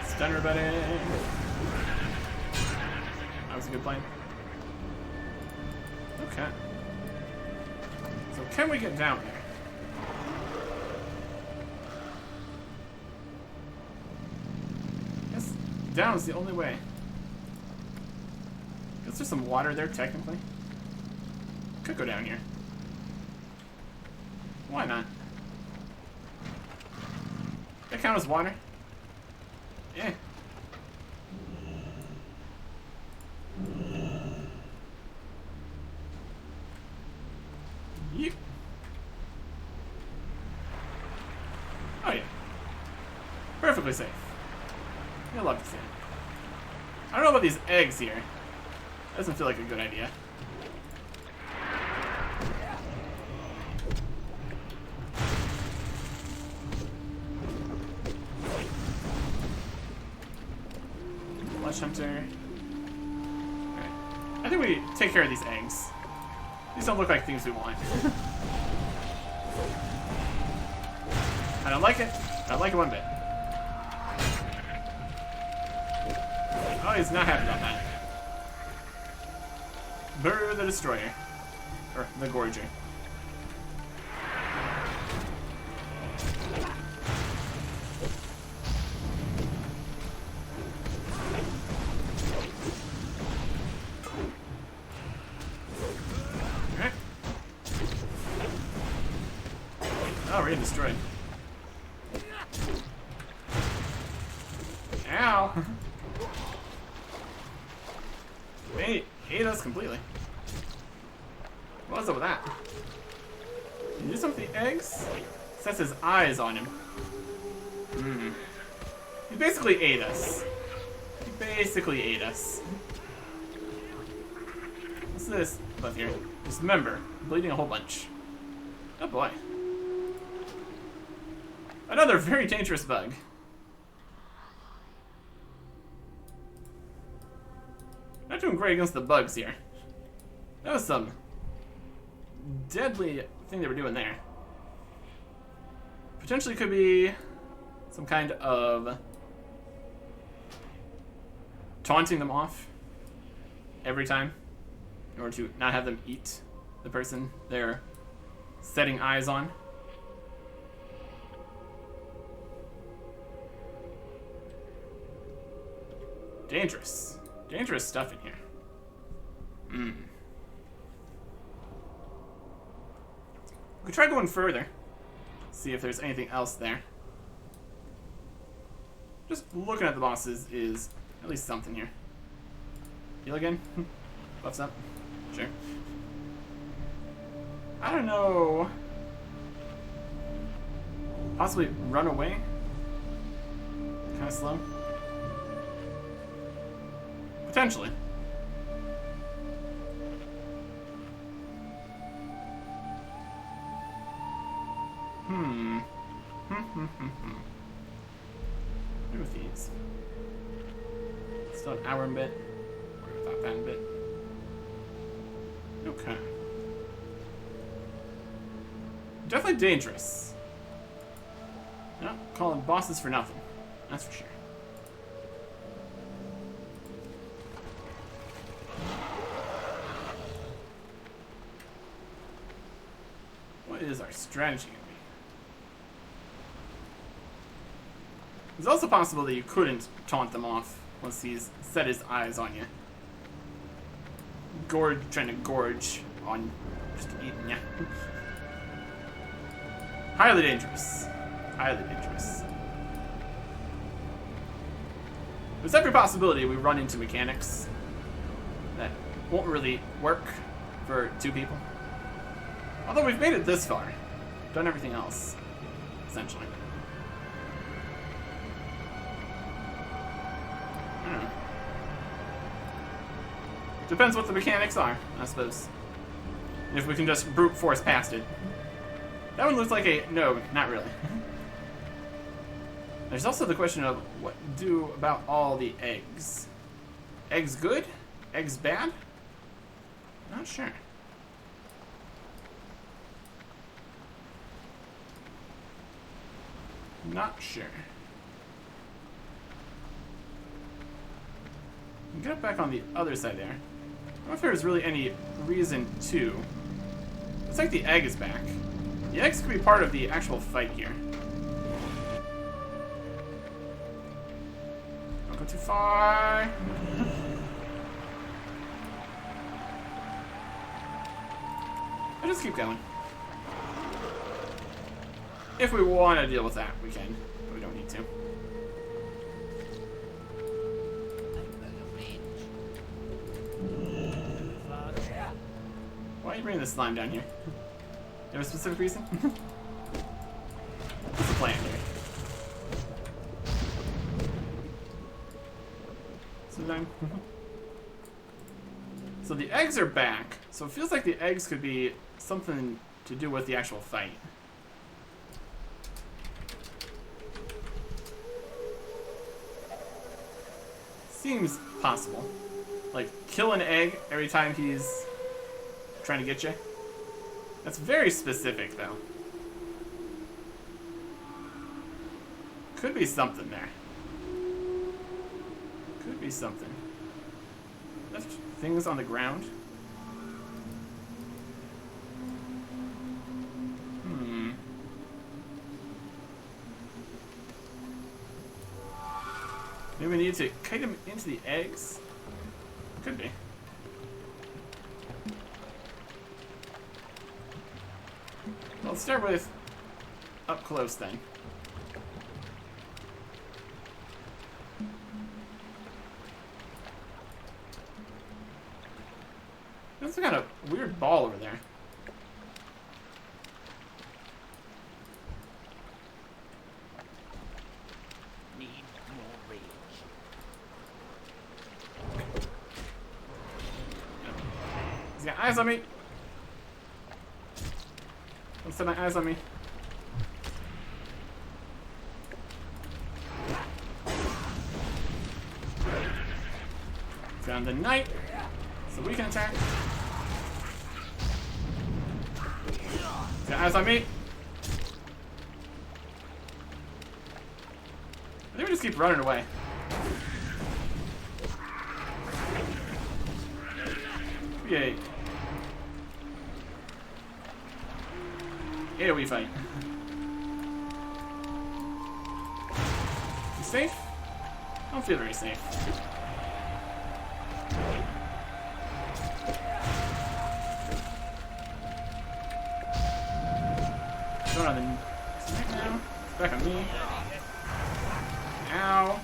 Stunner buddy. That was a good plan. Okay. So can we get down there? Yes, down is the only way. Is there some water there technically? Could go down here. Why not? That count as water? Yeah. Yep. Oh yeah. Perfectly safe. You'll love to see it. I don't know about these eggs here. Doesn't feel like a good idea. Flesh hunter. Alright. I think we take care of these eggs. These don't look like things we want. I don't like it. I don't like it one bit. Oh, he's not happy about that. Burr the Destroyer. Or the Gorger. Oh, we're getting destroyed. Ow! They ate us completely. What was up with that? Did you do something with the eggs? It says his eyes on him. Hmm. He basically ate us. He basically ate us. What's this above here? Dismember. Bleeding a whole bunch. Oh boy. Another very dangerous bug. Not doing great against the bugs here. That was some deadly thing they were doing there. Potentially could be some kind of taunting them off every time in order to not have them eat the person they're setting eyes on. Dangerous. Dangerous stuff in here. Hmm. We could try going further. See if there's anything else there. Just looking at the bosses is at least something here. Heal again? Buffs up? Sure. I don't know. Possibly run away? Kind of slow? Potentially. Maybe with these. Still an hour and bit. Or without that and bit. Okay. Definitely dangerous. No, calling bosses for nothing. That's for sure. What is our strategy going to be? It's also possible that you couldn't taunt them off once he's set his eyes on you. Trying to gorge on just eating you. Highly dangerous. Highly dangerous. There's every possibility we run into mechanics that won't really work for two people. Although we've made it this far. Done everything else, essentially. I don't know. Depends what the mechanics are, I suppose. If we can just brute force past it. That one looks like a... no, not really. There's also the question of what to do about all the eggs. Eggs good? Eggs bad? Not sure. Not sure. Get up back on the other side there. I don't know if there's really any reason to. Looks like the egg is back. The eggs could be part of the actual fight here. Don't go too far. I'll just keep going. If we want to deal with that, we can. But we don't need to. Why are you bringing this slime down here? You have a specific reason? What's the plan here? So the eggs are back. So it feels like the eggs could be something to do with the actual fight. Seems possible. Like, kill an egg every time he's trying to get you. That's very specific, though. Could be something there. Could be something. Left things on the ground. Maybe we need to kite him into the eggs? Could be. Well, let's start with up close then. There's some kind of weird ball over there. Need more rage. He's got eyes on me. Don't set my eyes on me. Found the knight, so we can attack. He's got eyes on me. I think we just keep running away. Yay. AoE fight. You safe? I don't feel very safe. Going on the neck now. Back on me. Ow.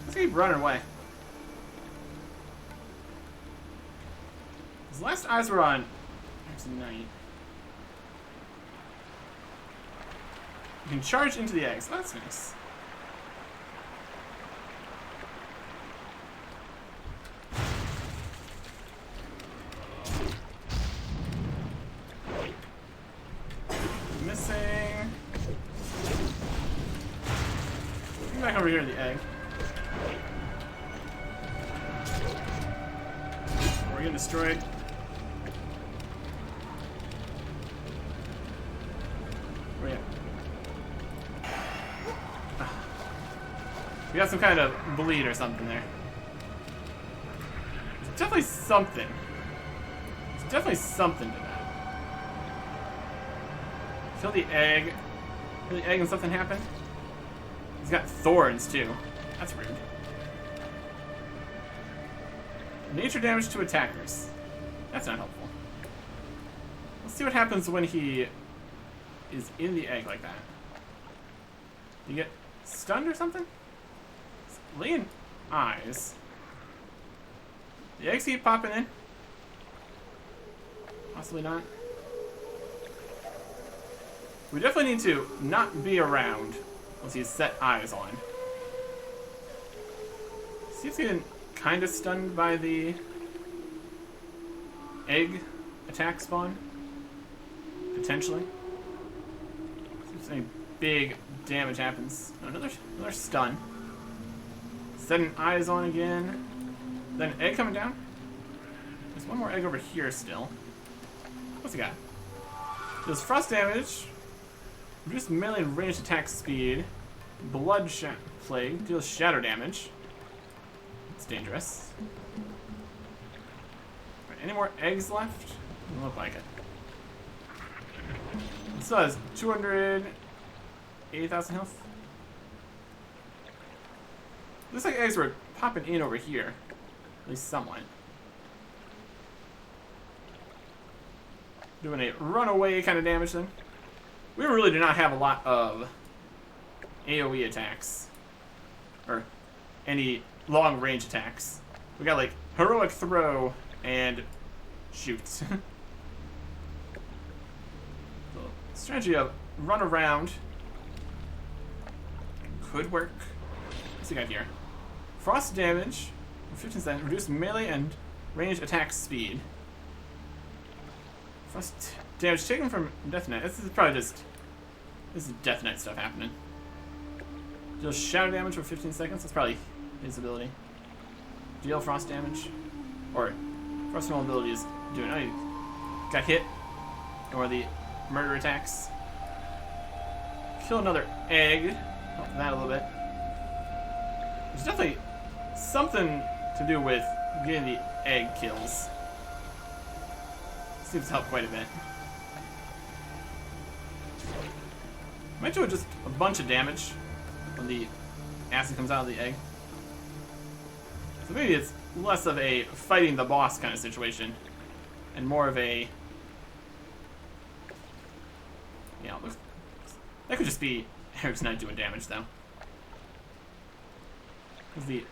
Let's keep running away. His last eyes were on tonight. You can charge into the eggs. That's nice. Missing. Come back over here to the egg. We're getting destroyed. Where you at? We got some kind of bleed or something there. There's definitely something. There's definitely something to that. Kill the egg. Kill the egg and something happened? He's got thorns too. That's rude. Nature damage to attackers. That's not helpful. Let's see what happens when he is in the egg like that. You get stunned or something? Laying eyes. The eggs keep popping in. Possibly not. We definitely need to not be around once he's set eyes on. See if he's getting kind of stunned by the egg attack spawn. Potentially. See if any big damage happens. Another stun. Setting eyes on again. Then egg coming down. There's one more egg over here still. What's he got? Does frost damage. Reduce melee and ranged attack speed. Blood plague. Deals shadow damage. It's dangerous. Right, any more eggs left? Doesn't look like it. It still has 280,000 health. Looks like eggs were popping in over here. At least somewhat. Doing a runaway kind of damage then. We really do not have a lot of AoE attacks. Or any long range attacks. We got like heroic throw and shoot. So, strategy of run around could work. What's he got here? Frost damage, 15 seconds, reduce melee and range attack speed. Frost damage taken from Death Knight. This is probably just. This is Death Knight stuff happening. Deals shadow damage for 15 seconds. That's probably his ability. Deal frost damage. Or frost normal ability is doing. Oh, you got hit. Or the murder attacks. Kill another egg. Help that a little bit. There's definitely something to do with getting the egg kills. Seems to help quite a bit. Might do just a bunch of damage when the acid comes out of the egg. So maybe it's less of a fighting the boss kind of situation, and more of a... Yeah, that could just be Eric's not doing damage, though. Because the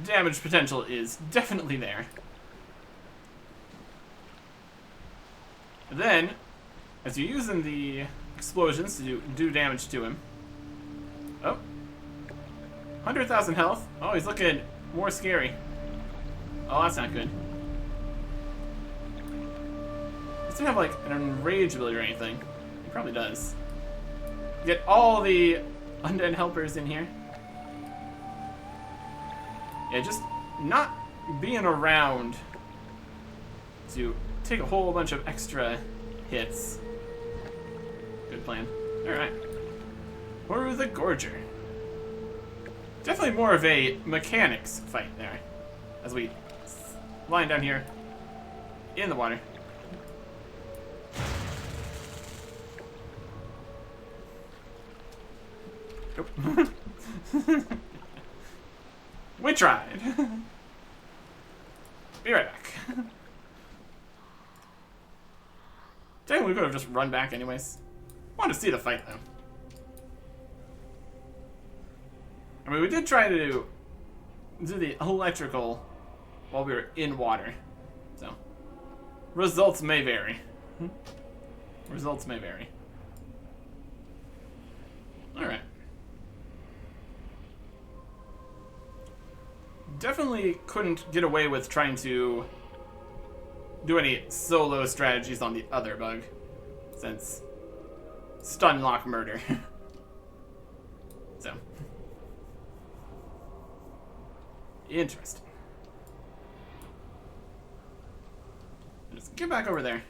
damage potential is definitely there. And then, as you're using the explosions to do damage to him... Oh. 100,000 health. Oh, he's looking more scary. Oh, that's not good. He doesn't have, like, an enrage ability or anything. He probably does. Get all the undead helpers in here. Yeah, just not being around to take a whole bunch of extra hits. Good plan. Alright. Who the Gorger? Definitely more of a mechanics fight there. As we line down here in the water. Nope. We tried. Be right back. Technically, we could have just run back anyways. Wanted to see the fight, though. I mean, we did try to do the electrical while we were in water. So, results may vary. Results may vary. Alright. Definitely couldn't get away with trying to do any solo strategies on the other bug, since stun lock murder. So, interesting. Let's get back over there.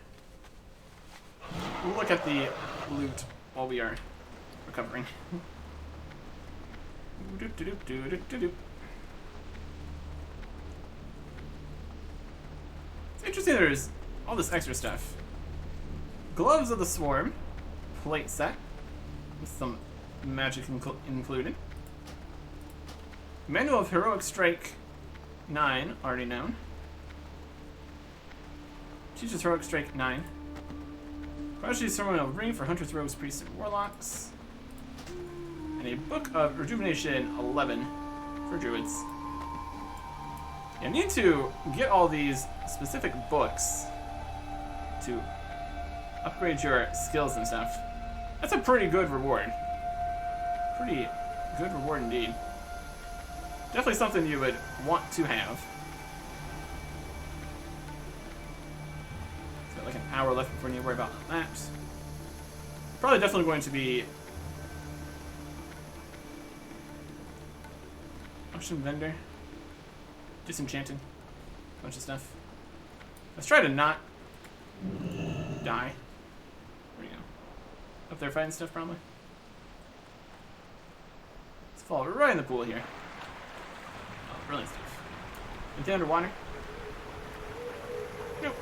We'll look at the loot while we are recovering. It's interesting there's all this extra stuff. Gloves of the Swarm, plate set, with some magic included. Manual of Heroic Strike 9, already known. Teaches Heroic Strike 9. Prodigy Ceremonial Ring for Hunters, Rogues, Priests, and Warlocks. And a Book of Rejuvenation 11 for Druids. You need to get all these specific books to upgrade your skills and stuff. That's a pretty good reward. Pretty good reward indeed. Definitely something you would want to have. So like an hour left before you need to worry about that. Probably definitely going to be auction vendor. Disenchanted. Bunch of stuff. Let's try to not die. Where you go? Up there fighting stuff, probably. Let's fall right in the pool here. Oh, brilliant stuff. Anything underwater? Nope.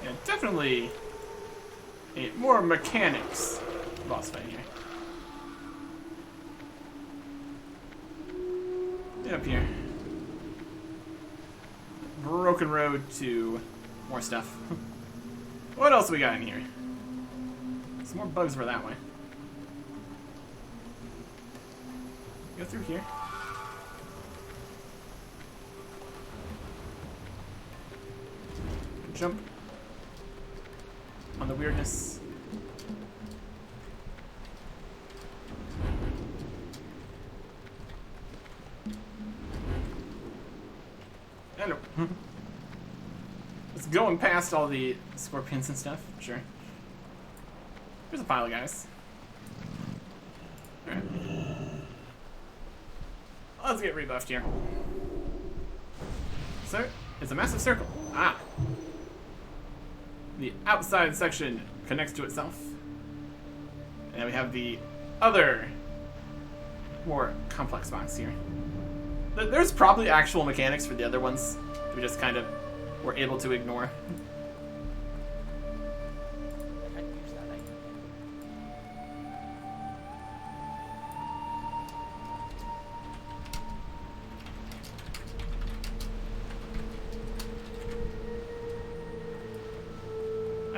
Yeah, definitely a more mechanics boss fight here. Get up here. Broken road to more stuff. What else we got in here? Some more bugs for that way. Go through here. Jump on the weirdness. Hello. It's going past all the scorpions and stuff. Sure. There's a pile of guys. Alright. Let's get rebuffed here. So, it's a massive circle. Ah. The outside section connects to itself. And we have the other more complex box here. There's probably actual mechanics for the other ones that we just kind of were able to ignore.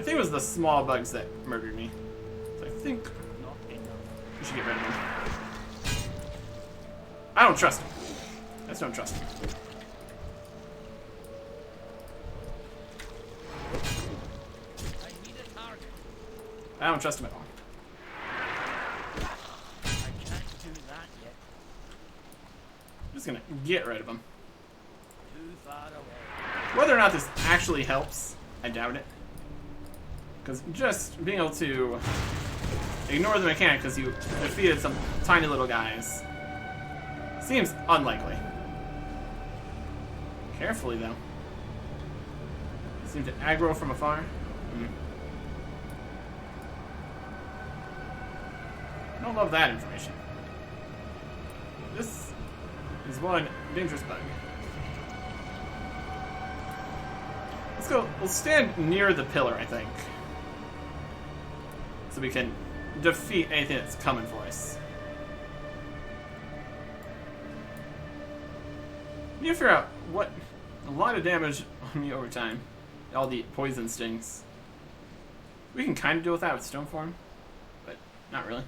I think it was the small bugs that murdered me. So I think Not enough. we should get rid of them. I don't trust him. I just don't trust him. I need a target. I don't trust him at all. I can't do that yet. I'm just gonna get rid of him. Too far away. Whether or not this actually helps, I doubt it. Because just being able to ignore the mechanic because you defeated some tiny little guys seems unlikely. Carefully, though. Seem to aggro from afar. I don't love that information. This is one dangerous bug. Let's go. We'll stand near the pillar, I think. So we can defeat anything that's coming for us. You need to figure out what a lot of damage on me over time. All the poison stings. We can kind of deal with that with stone form, but not really.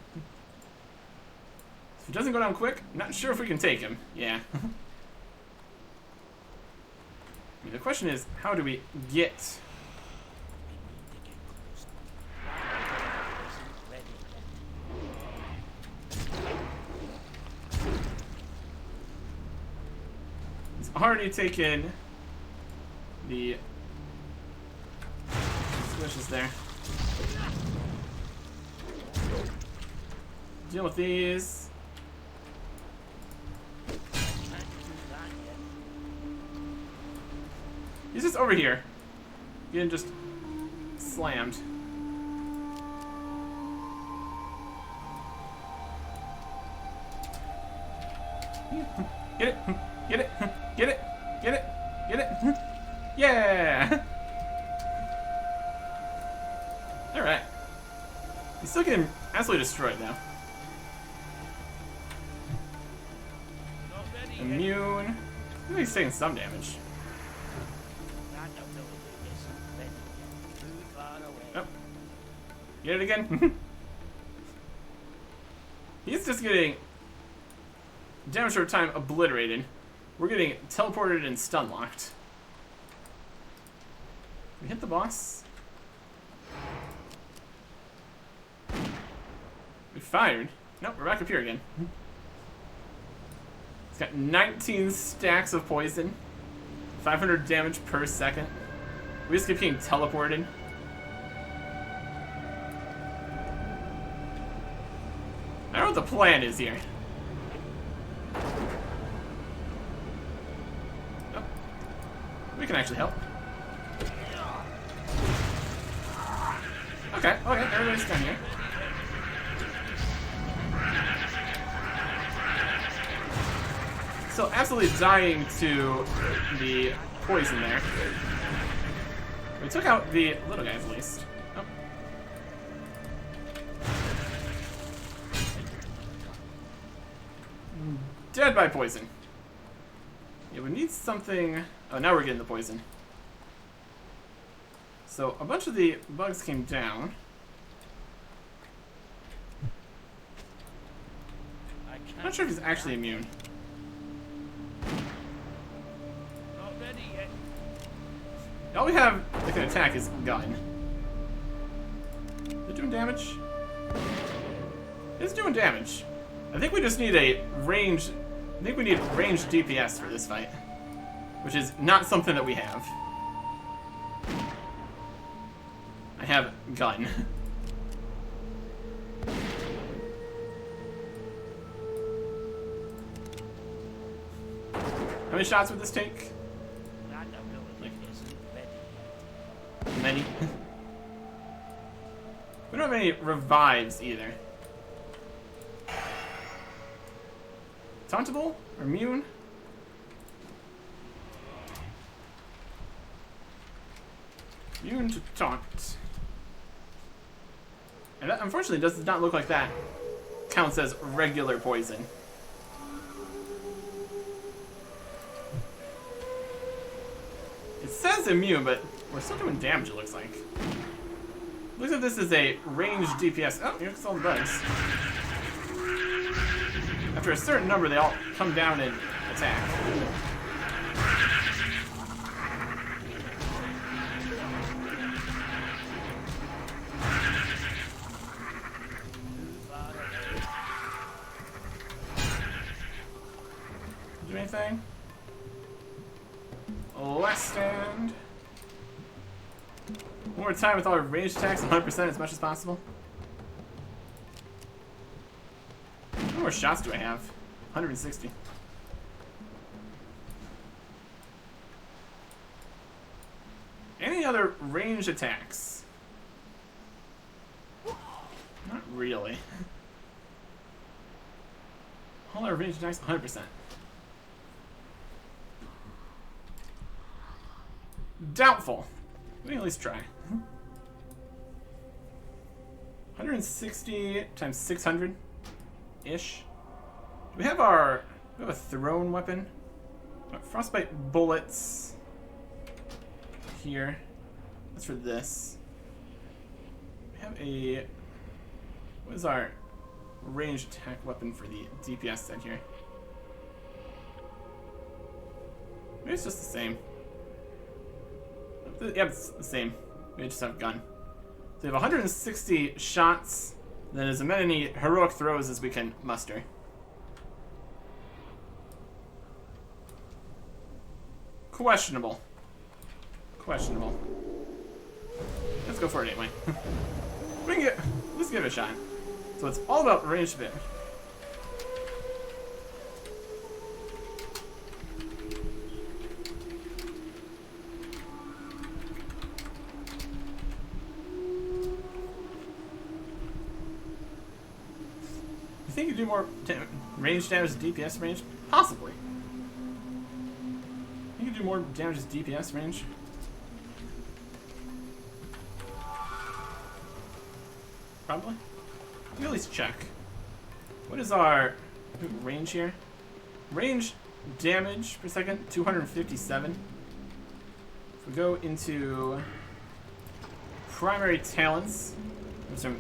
If it doesn't go down quick, I'm not sure if we can take him. Yeah. I mean, the question is, how do we get? He's already taken the squishes there. Deal with these. He's just over here. Getting just slammed. Get it! Get it! Get it! Get it! Get it! Yeah! Alright. He's still getting absolutely destroyed now. Immune. I think he's taking some damage. Oh. Get it again? He's just getting damage over time obliterated. We're getting teleported and stun locked. We hit the boss. We fired. Nope, we're back up here again. He's got 19 stacks of poison. 500 damage per second. We just keep getting teleported. I don't know what the plan is here. Oh. We can actually help. Okay, everybody's done here. So absolutely dying to the poison there. We took out the little guys at least. Oh. Dead by poison. Yeah, we need something. Oh, now we're getting the poison. So a bunch of the bugs came down. I'm not sure if he's actually immune. Not ready yet. All we have that can attack is gun. Is it doing damage? It's doing damage. I think we just need a range. I think we need ranged DPS for this fight, which is not something that we have. I have gun. How many shots would this take? That ability isn't ready yet. Many. We don't have any revives either. Tauntable? Or immune? Immune to taunt. And that, unfortunately, does not look like that counts as regular poison. It says immune, but we're still doing damage, it looks like. Looks like this is a ranged DPS. Oh, here's all the bugs. After a certain number, they all come down and attack. Do anything? Last stand. One more time with all our ranged attacks, 100% as much as possible. How many more shots do I have? 160. Any other ranged attacks? Not really. All our ranged attacks, 100%. Doubtful. We can at least try. 160 times 600-ish. We have a thrown weapon. Frostbite bullets here. That's for this. We have what is our ranged attack weapon for the DPS set here? Maybe it's just the same. Yep, it's the same. We just have a gun. So we have 160 shots, then as many heroic throws as we can muster. Questionable. Questionable. Let's go for it anyway. Let's give it a shot. So it's all about ranged damage. You think you do more range damage as DPS range? Possibly. You can do more damage as DPS range. Probably. Let me at least check. What is our range here? Range damage per second, 257. If we go into primary talents, there's some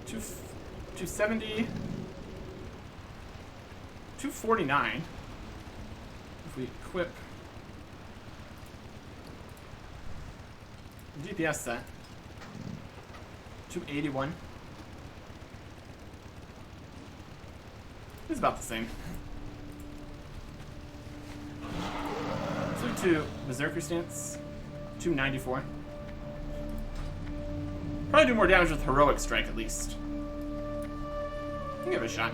270, 249. If we equip DPS set, 281. It's about the same. So to Berserker Stance, 294. Probably do more damage with Heroic Strike at least. I'll give it a shot.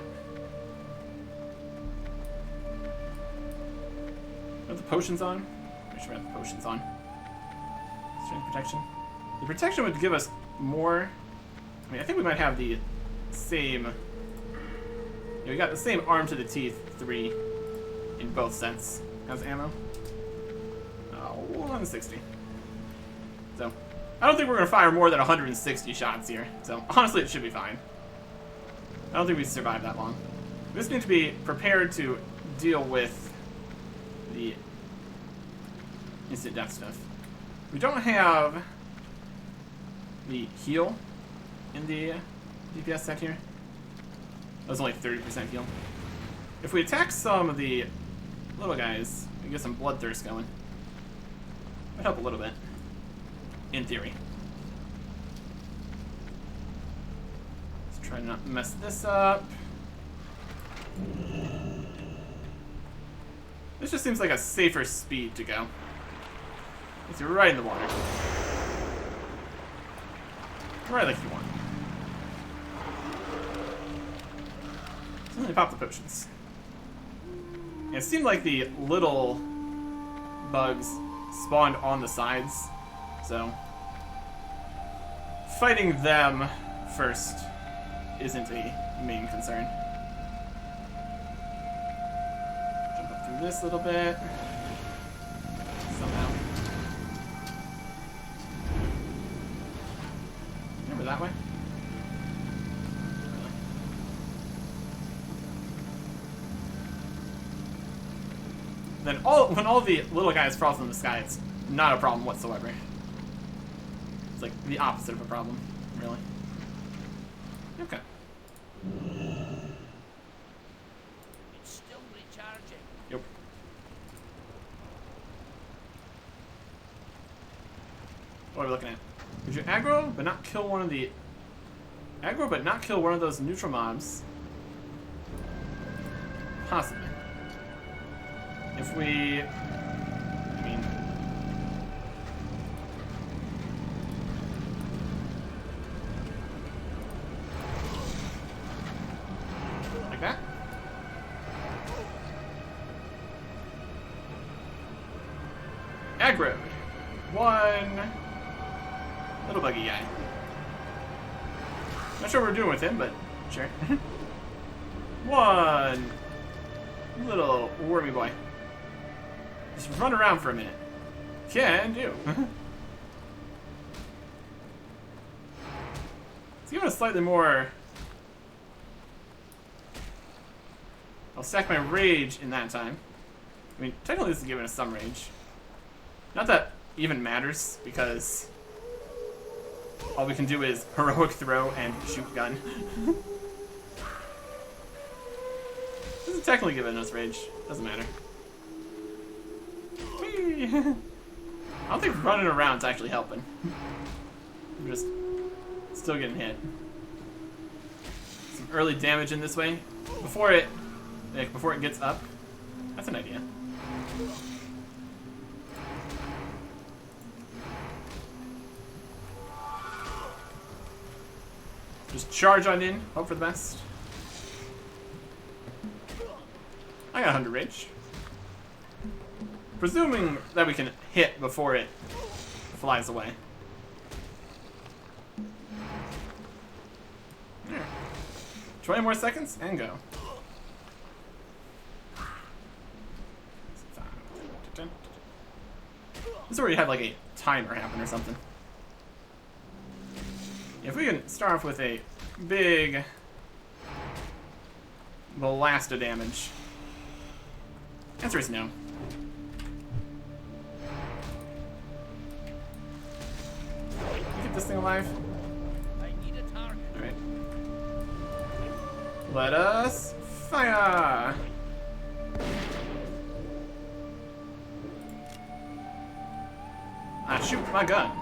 Have the potions on? Make sure we have the potions on. Strength protection. The protection would give us more. I mean, I think we might have the same. Yeah, we got the same arm to the teeth 3 in both sets as ammo. 160. So, I don't think we're gonna fire more than 160 shots here. So, honestly, it should be fine. I don't think we'd survive that long. We just need to be prepared to deal with the instant death stuff. We don't have the heal in the DPS set here. That was only 30% heal. If we attack some of the little guys, we get some bloodthirst going. Might help a little bit. In theory. Let's try to not mess this up. This just seems like a safer speed to go. It's right in the water. Right like you want. So let me pop the potions. Yeah, it seemed like the little bugs spawned on the sides, so fighting them first isn't a main concern. Jump up through this little bit. Somehow. Remember that way? Then when all the little guys fall from the sky, it's not a problem whatsoever. It's like the opposite of a problem. really. Okay. It's still recharging. Yep. What are we looking at? Would you aggro but not kill one of the... Aggro but not kill one of those neutral mobs? Possibly. If we... I mean... Like that? Aggroed. One... little buggy guy. Not sure what we're doing with him, but sure. One little wormy boy. Just run around for a minute. Can do. Let's give it a slightly more... I'll stack my rage in that time. I mean, technically this is giving us some rage. Not that even matters, because all we can do is heroic throw and shoot gun. This is technically giving us rage. Doesn't matter. Whee! I don't think running around is actually helping. I'm just still getting hit. Some early damage in this way. Before it gets up. That's an idea. Just charge on in, hope for the best. I got 100 rage. Presuming that we can hit before it flies away. There. 20 more seconds and go. This is where you have like a timer happen or something. If we can start off with a big blast of damage. Answer is no. Keep this thing alive. I need a target. Alright. Let us fire! I shoot my gun.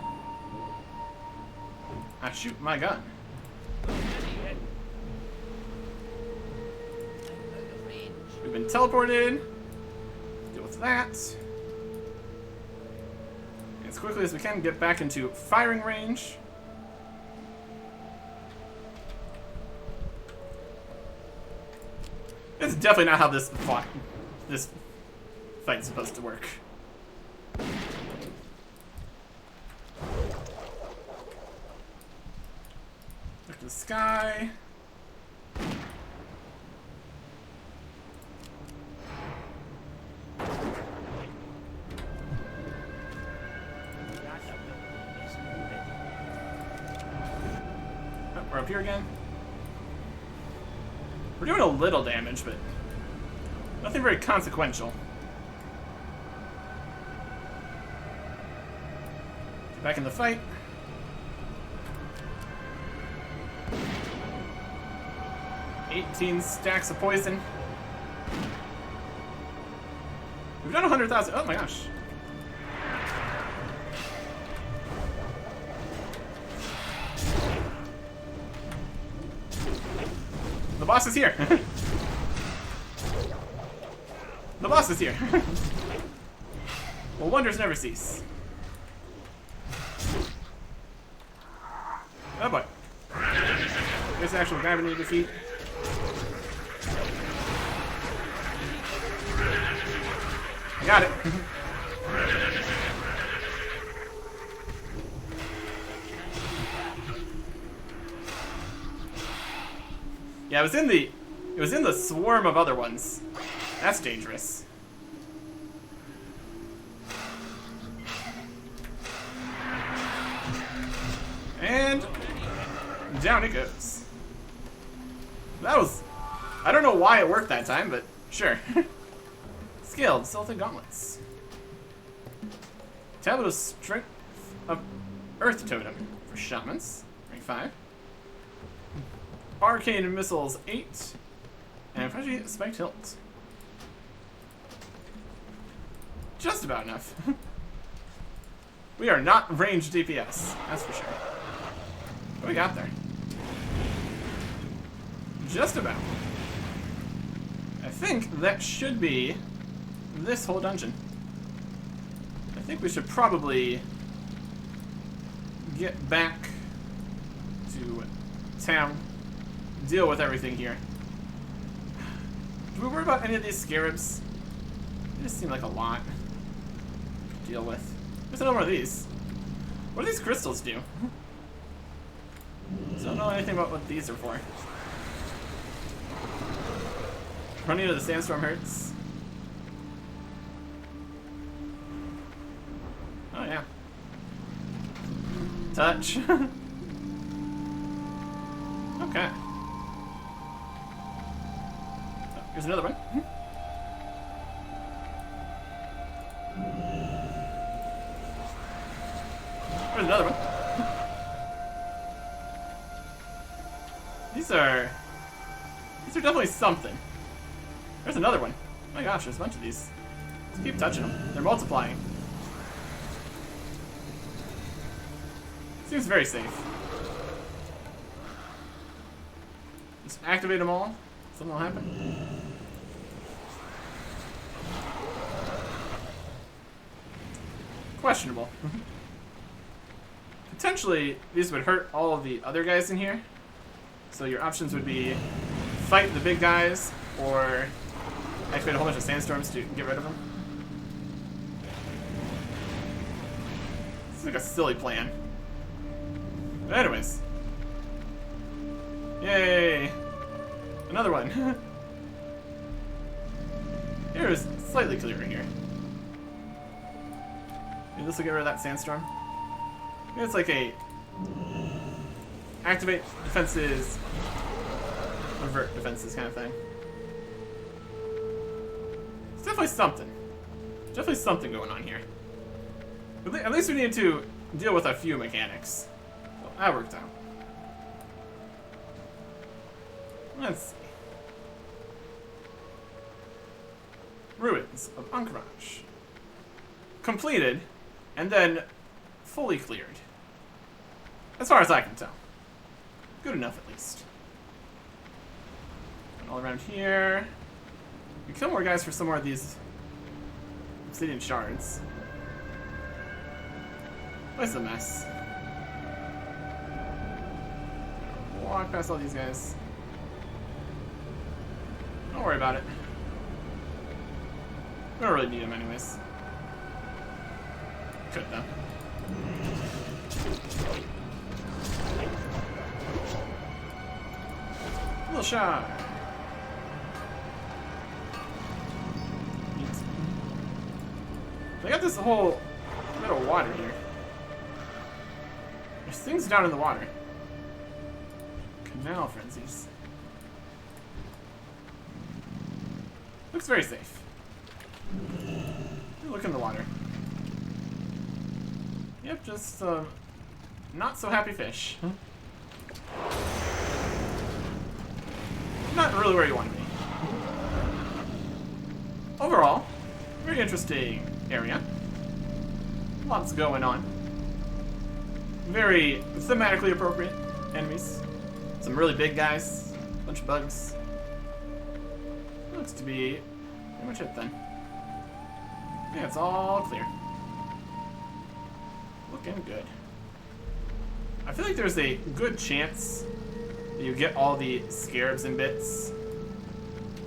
I shoot my gun. Not ready yet. I'm out of range. We've been teleported. Deal with that. As quickly as we can, get back into firing range. It's definitely not how this fight's supposed to work. Look to the sky. Oh, we're up here again. We're doing a little damage, but nothing very consequential. Get back in the fight. $18 stacks of poison. We've done 100,000. Oh my gosh. The boss is here. The boss is here. Well, wonders never cease. Oh boy. There's the actual guy we need to defeat. I got it. Yeah, it was in the swarm of other ones. That's dangerous. And down it goes. That was... I don't know why it worked that time, but sure. Skilled Silted Gauntlets. Tablet of Strength of Earth Totem for Shamans. Rank 5. Arcane Missiles 8. And Frenchie Spiked Hilt. Just about enough. We are not ranged DPS, that's for sure. What do we got there? Just about. I think that should be this whole dungeon. I think we should probably get back to town, deal with everything here. Do we worry about any of these scarabs? They just seem like a lot to deal with. There's another one of these. What do these crystals do? I don't know anything about what these are for. Running into the sandstorm hurts. Oh yeah. Touch. Okay. Oh, here's another one. There's another one. These are definitely something. There's another one. Oh my gosh, there's a bunch of these. Just keep touching them. They're multiplying. Seems very safe. Just activate them all. Something will happen. Questionable. Potentially, these would hurt all of the other guys in here. So your options would be fight the big guys or activate a whole bunch of sandstorms to get rid of them. It's like a silly plan. But anyways. Yay! Another one. Here is slightly clearer here. Maybe this will get rid of that sandstorm. Maybe it's like a activate defenses, revert defenses kind of thing. It's definitely something. Definitely something going on here. At least we need to deal with a few mechanics. So that worked out. Let's see. Ruins of Ahn'Qiraj. Completed, and then fully cleared. As far as I can tell. Good enough, at least. And all around here. We kill more guys for some more of these obsidian shards. What's a mess? Walk past all these guys. Don't worry about it. We don't really need them anyways. Could though. Little shot. Neat. I got this whole bit of water here. There's things down in the water. Canal frenzies. Looks very safe. Look in the water. Yep, just not so happy fish. Not really where you want to be. Overall, very interesting area. Lots going on. Very thematically appropriate enemies. Some really big guys. A bunch of bugs. Looks to be pretty much it then. Yeah, it's all clear. Looking good. I feel like there's a good chance that you get all the scarabs and bits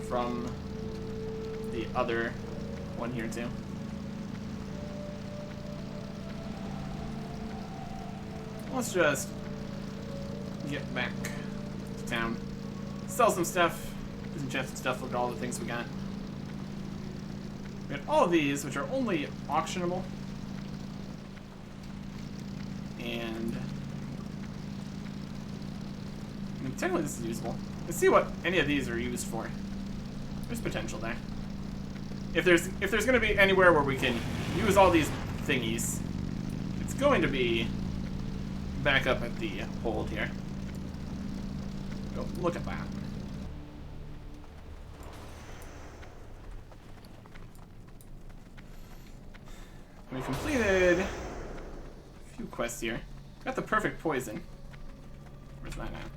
from the other one here too. Let's just get back to town. Sell some stuff. Do some chests and stuff. Look at all the things we got. We got all of these, which are only auctionable. And I mean, technically this is usable. Let's see what any of these are used for. There's potential there. If there's going to be anywhere where we can use all these thingies, it's going to be back up at the hold here. Go look at that. We completed a few quests here. Got the perfect poison. Where's that at?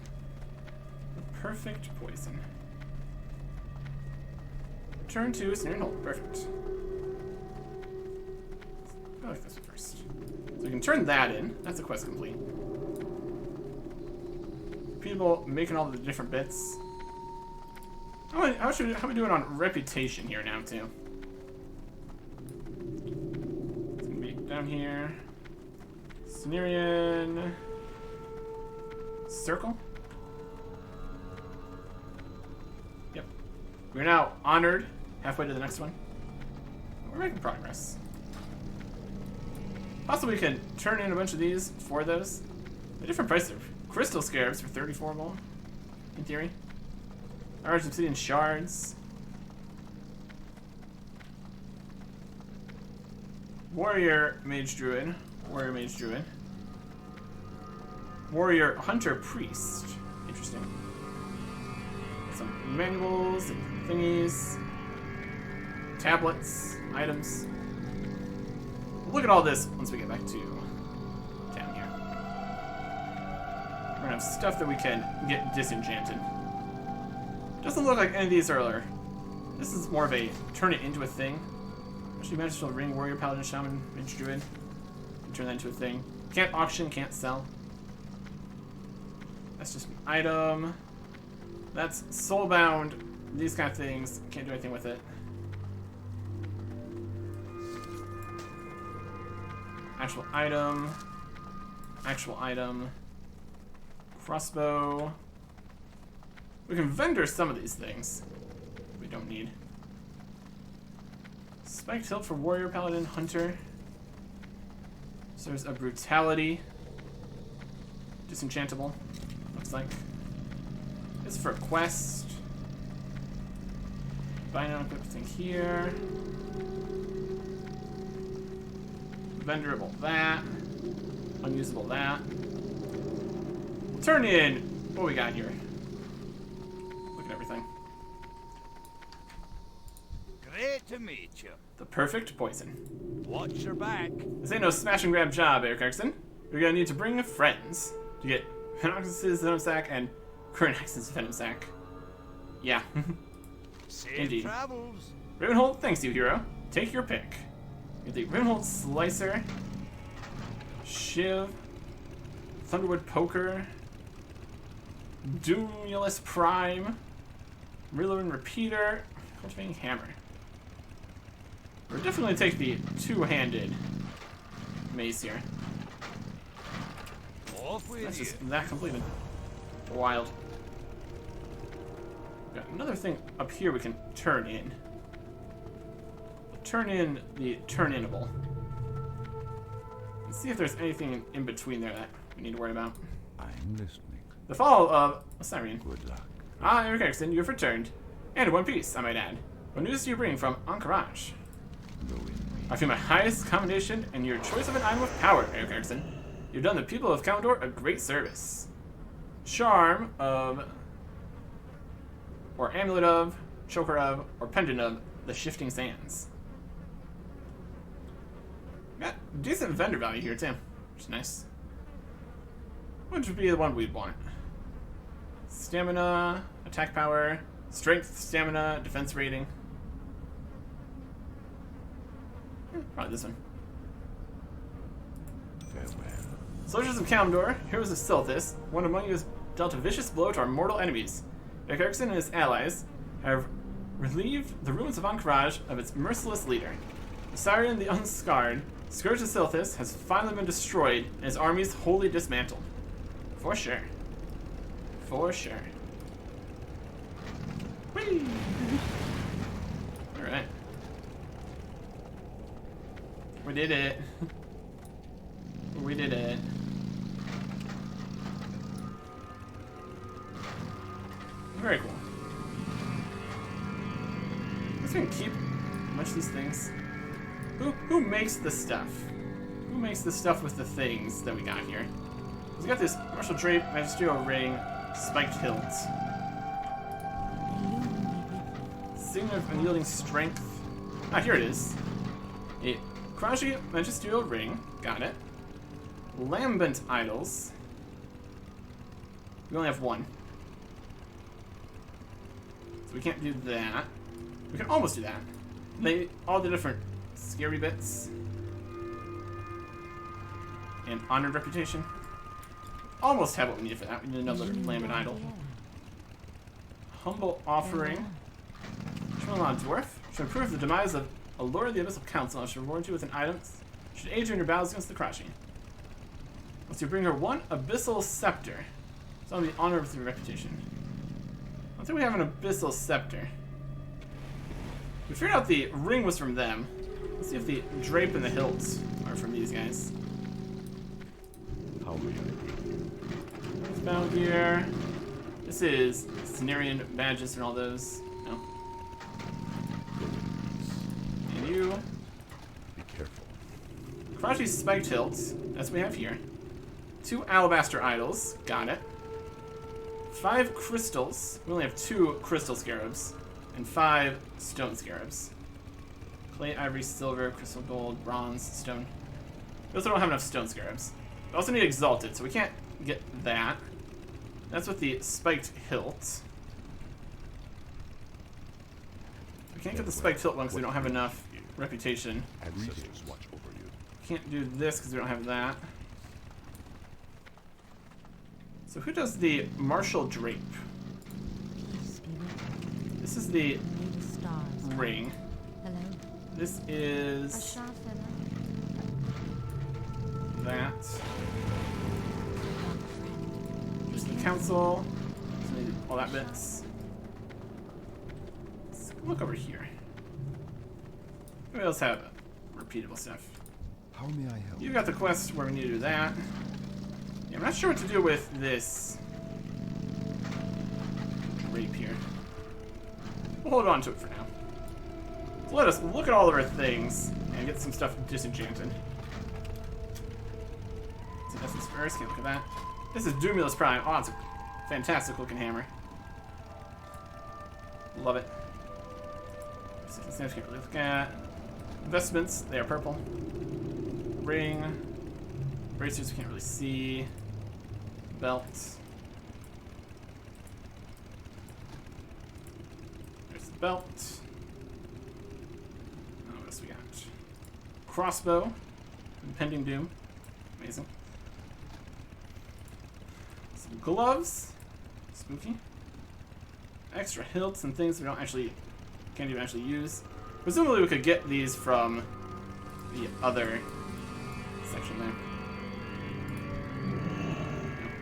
The perfect poison. Turn to snare and hold. Perfect. I like this one first. So we can turn that in. That's a quest complete. People making all the different bits. How are we doing on reputation here now too? It's gonna be down here. Cenarian circle. Yep. We're now honored. Halfway to the next one. We're making progress. Also, we can turn in a bunch of these for those. A different price of crystal scarabs for 34 gold, in theory. Large obsidian shards. Warrior mage druid. Warrior mage druid. Warrior hunter priest. Interesting. Some manuals and thingies. Tablets. Items. We'll look at all this once we get back to town here. We're gonna have stuff that we can get disenchanted. Doesn't look like any of these are. This is more of a turn it into a thing. Actually, magical ring, warrior, paladin, shaman, mage, druid. Can turn that into a thing. Can't auction, can't sell. That's just an item. That's soulbound. These kind of things. Can't do anything with it. Actual item. Actual item. Crossbow. We can vendor some of these things. We don't need. Spiked hilt for warrior, paladin, hunter. So there's a brutality. Disenchantable. Looks like. This is for a quest. Buy now equip thing here. Vendorable that. Unusable that. We'll turn in what we got here. Look at everything. Great to meet you. The perfect poison. Watch your back. This ain't no smash and grab job, Eric Erickson. You're gonna need to bring friends to get Anachronist's venom sac and Kurnax's venom sac. Yeah. Safe Indeed. travels. Ravenhold, thanks you, hero. Take your pick. Get the Ravenhold Slicer, Shiv, Thunderwood Poker, Doomulus Prime, Rillarin Repeater, Cultivating Hammer. We'll definitely take the two-handed mace here. Off with That's you. just that completed. Wild. Got another thing up here we can turn in. Turn in the turn-inable. And see if there's anything in between there that we need to worry about. I'm listening. The fall of Osirian. Good luck. Ah, Eric Erickson, you've returned. And in one piece, I might add. What news do you bring from Ahn'Qiraj? Go in me. I feel my highest commendation and your choice of an item of power, Eric Erickson. You've done the people of Kalimdor a great service. Charm of, or Amulet of, Choker of, or Pendant of the Shifting Sands. Got decent vendor value here too, which is nice. Which would be the one we'd want? Stamina, attack power, strength, stamina, defense rating. Probably this one. Farewell. Soldiers of Kalimdor, heroes of Silthis, one among you has dealt a vicious blow to our mortal enemies. Eric Erickson and his allies have relieved the ruins of Ahn'Qiraj of its merciless leader. Osirian the Unscarred, Scourge of Silthis, has finally been destroyed and his armies wholly dismantled. For sure. For sure. Whee! Alright. We did it. We did it. Very cool. I guess we can keep a bunch of these things. Who makes the stuff? Who makes the stuff with the things that we got here? He's got this martial drape, magisterial ring, spiked hilt. Signet of unyielding strength. Ah, here it is. A Ahn'Qiraj magisterial ring. Got it. Lambent idols. We only have one. So we can't do that. We can almost do that. They all the different scary bits. And honored reputation. Almost have what we need for that. We need another lambent idol. Humble offering. Shrimelon dwarf. Should improve the demise of Allure the Abyssal Council. I should reward you with an item. Should aid you in your battles against the Ahn'Qiraj. Once you bring her one Abyssal Scepter. It's on the honor of the reputation. I don't think we have an Abyssal Scepter. We figured out the ring was from them. Let's see if the drape and the hilt are from these guys. How may I? What's found here? This is Cenarian badges and all those. No. And you. Be careful. Ahn'Qiraj's spiked hilt. That's what we have here. 2 alabaster idols. Got it. 5 crystals. We only have 2 crystal scarabs. And 5 stone scarabs. Clay, ivory, silver, crystal, gold, bronze, stone. We also don't have enough stone scarabs. We also need exalted, so we can't get that. That's with the spiked hilt. We can't get the spiked hilt one because we don't have enough reputation. Ancestors watch over you. Can't do this because we don't have that. So who does the martial drape? Peace be with you. This is the May the stars. ring. Hello. This is Ashar fellow. that. Young friend. There's the council. So we need all that bits. Let's look over here. We else have repeatable stuff. How may I help? You got the quest where we need to do that. Yeah, I'm not sure what to do with this drape here. We'll hold on to it for now. So let us look at all of our things and get some stuff disenchanted. So Essence first, can't look at that. This is Doomulus Prime. Oh, it's a fantastic looking hammer. Love it. Can't really look at. Investments, they are purple. Ring. Bracers, we can't really see. Belt. There's the belt. Oh, what else we got? Crossbow. Impending Doom. Amazing. Some gloves. Spooky. Extra hilts and things we don't actually, can't even actually use. Presumably we could get these from the other section there.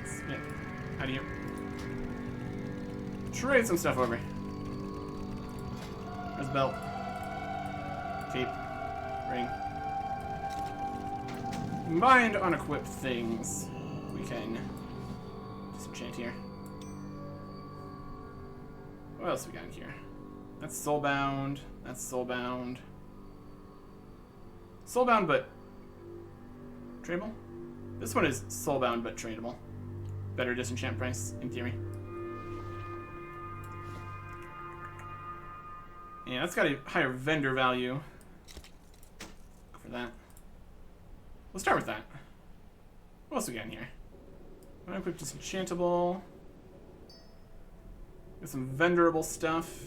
Spit. Out of here. Trade some stuff over. There's belt. Cape. Ring. Combined unequipped things. We can disenchant here. What else we got in here? That's soulbound. That's soulbound. Soulbound, but tradable? This one is soulbound, but tradable. Better disenchant price, in theory. Yeah, that's got a higher vendor value. Go for that. We'll start with that. What else we got in here? Unequipped disenchantable. Got some vendorable stuff.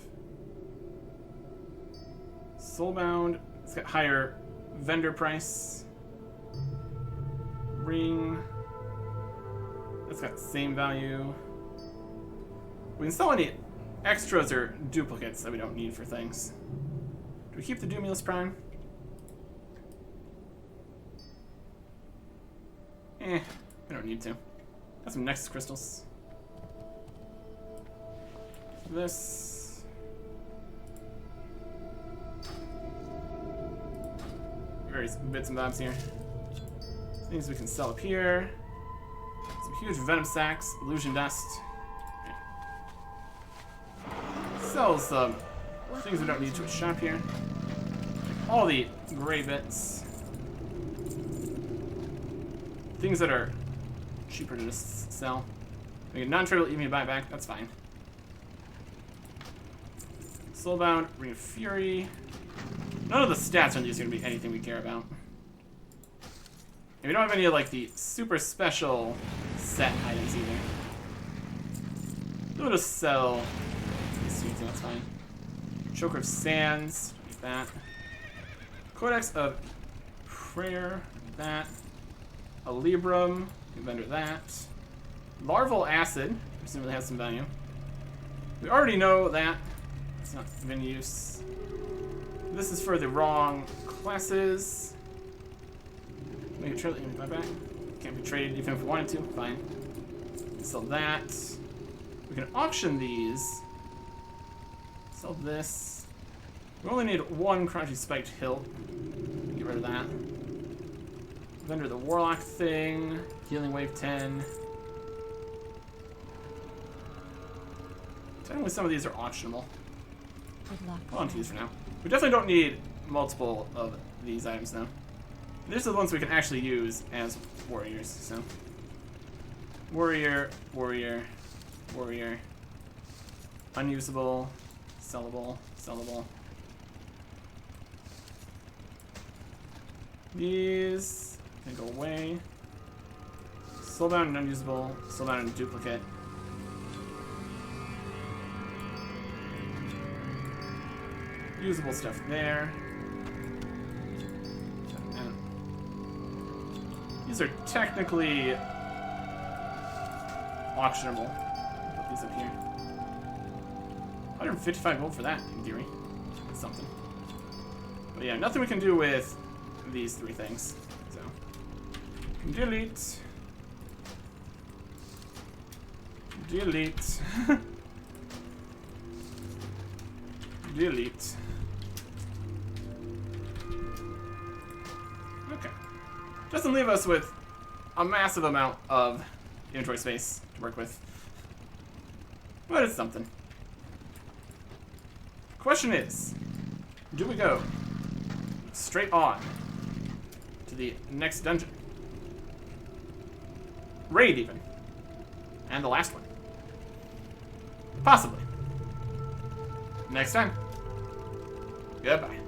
Soulbound. It's got higher vendor price. Ring. That's got the same value. We can sell any extras or duplicates that we don't need for things. Do we keep the Doomulus Prime? We don't need to. Got some Nexus crystals. This. Various bits and bobs here. Things we can sell up here. Some huge venom sacks, illusion dust. Sell some things we don't need to a shop here. All the gray bits. Things that are cheaper to just sell. We get non-trivial, even buy back. That's fine. Soulbound, Ring of Fury. None of the stats on these are going to be anything we care about. And we don't have any of like the super special set items either. We'll just sell these two, that's fine. Choker of Sands, like that. Codex of Prayer, like that. A Librum, we vendor that. Larval Acid, presumably has some value. We already know that. It's not of any use. This is for the wrong classes. Make a trade, buy back. Can't be traded even if we wanted to. Fine. Sell that. We can auction these. Sell this. We only need one crunchy spiked hilt. Get rid of that. Vendor the Warlock thing. Healing Wave 10. Technically, some of these are auctionable. Good luck. Hold on to these for now. We definitely don't need multiple of these items now. These are the ones we can actually use as warriors, so. Warrior, warrior, warrior. Unusable, sellable, sellable. These can go away. Soulbound and unusable, soulbound and duplicate. Usable stuff there. These are technically auctionable. Put these up here. 155 gold for that, in theory. That's something. But yeah, nothing we can do with these three things. So, delete. Delete. Delete. Okay. Doesn't leave us with a massive amount of inventory space to work with. But it's something. Question is, do we go straight on to the next dungeon? Raid even. And the last one. Possibly. Next time. Goodbye.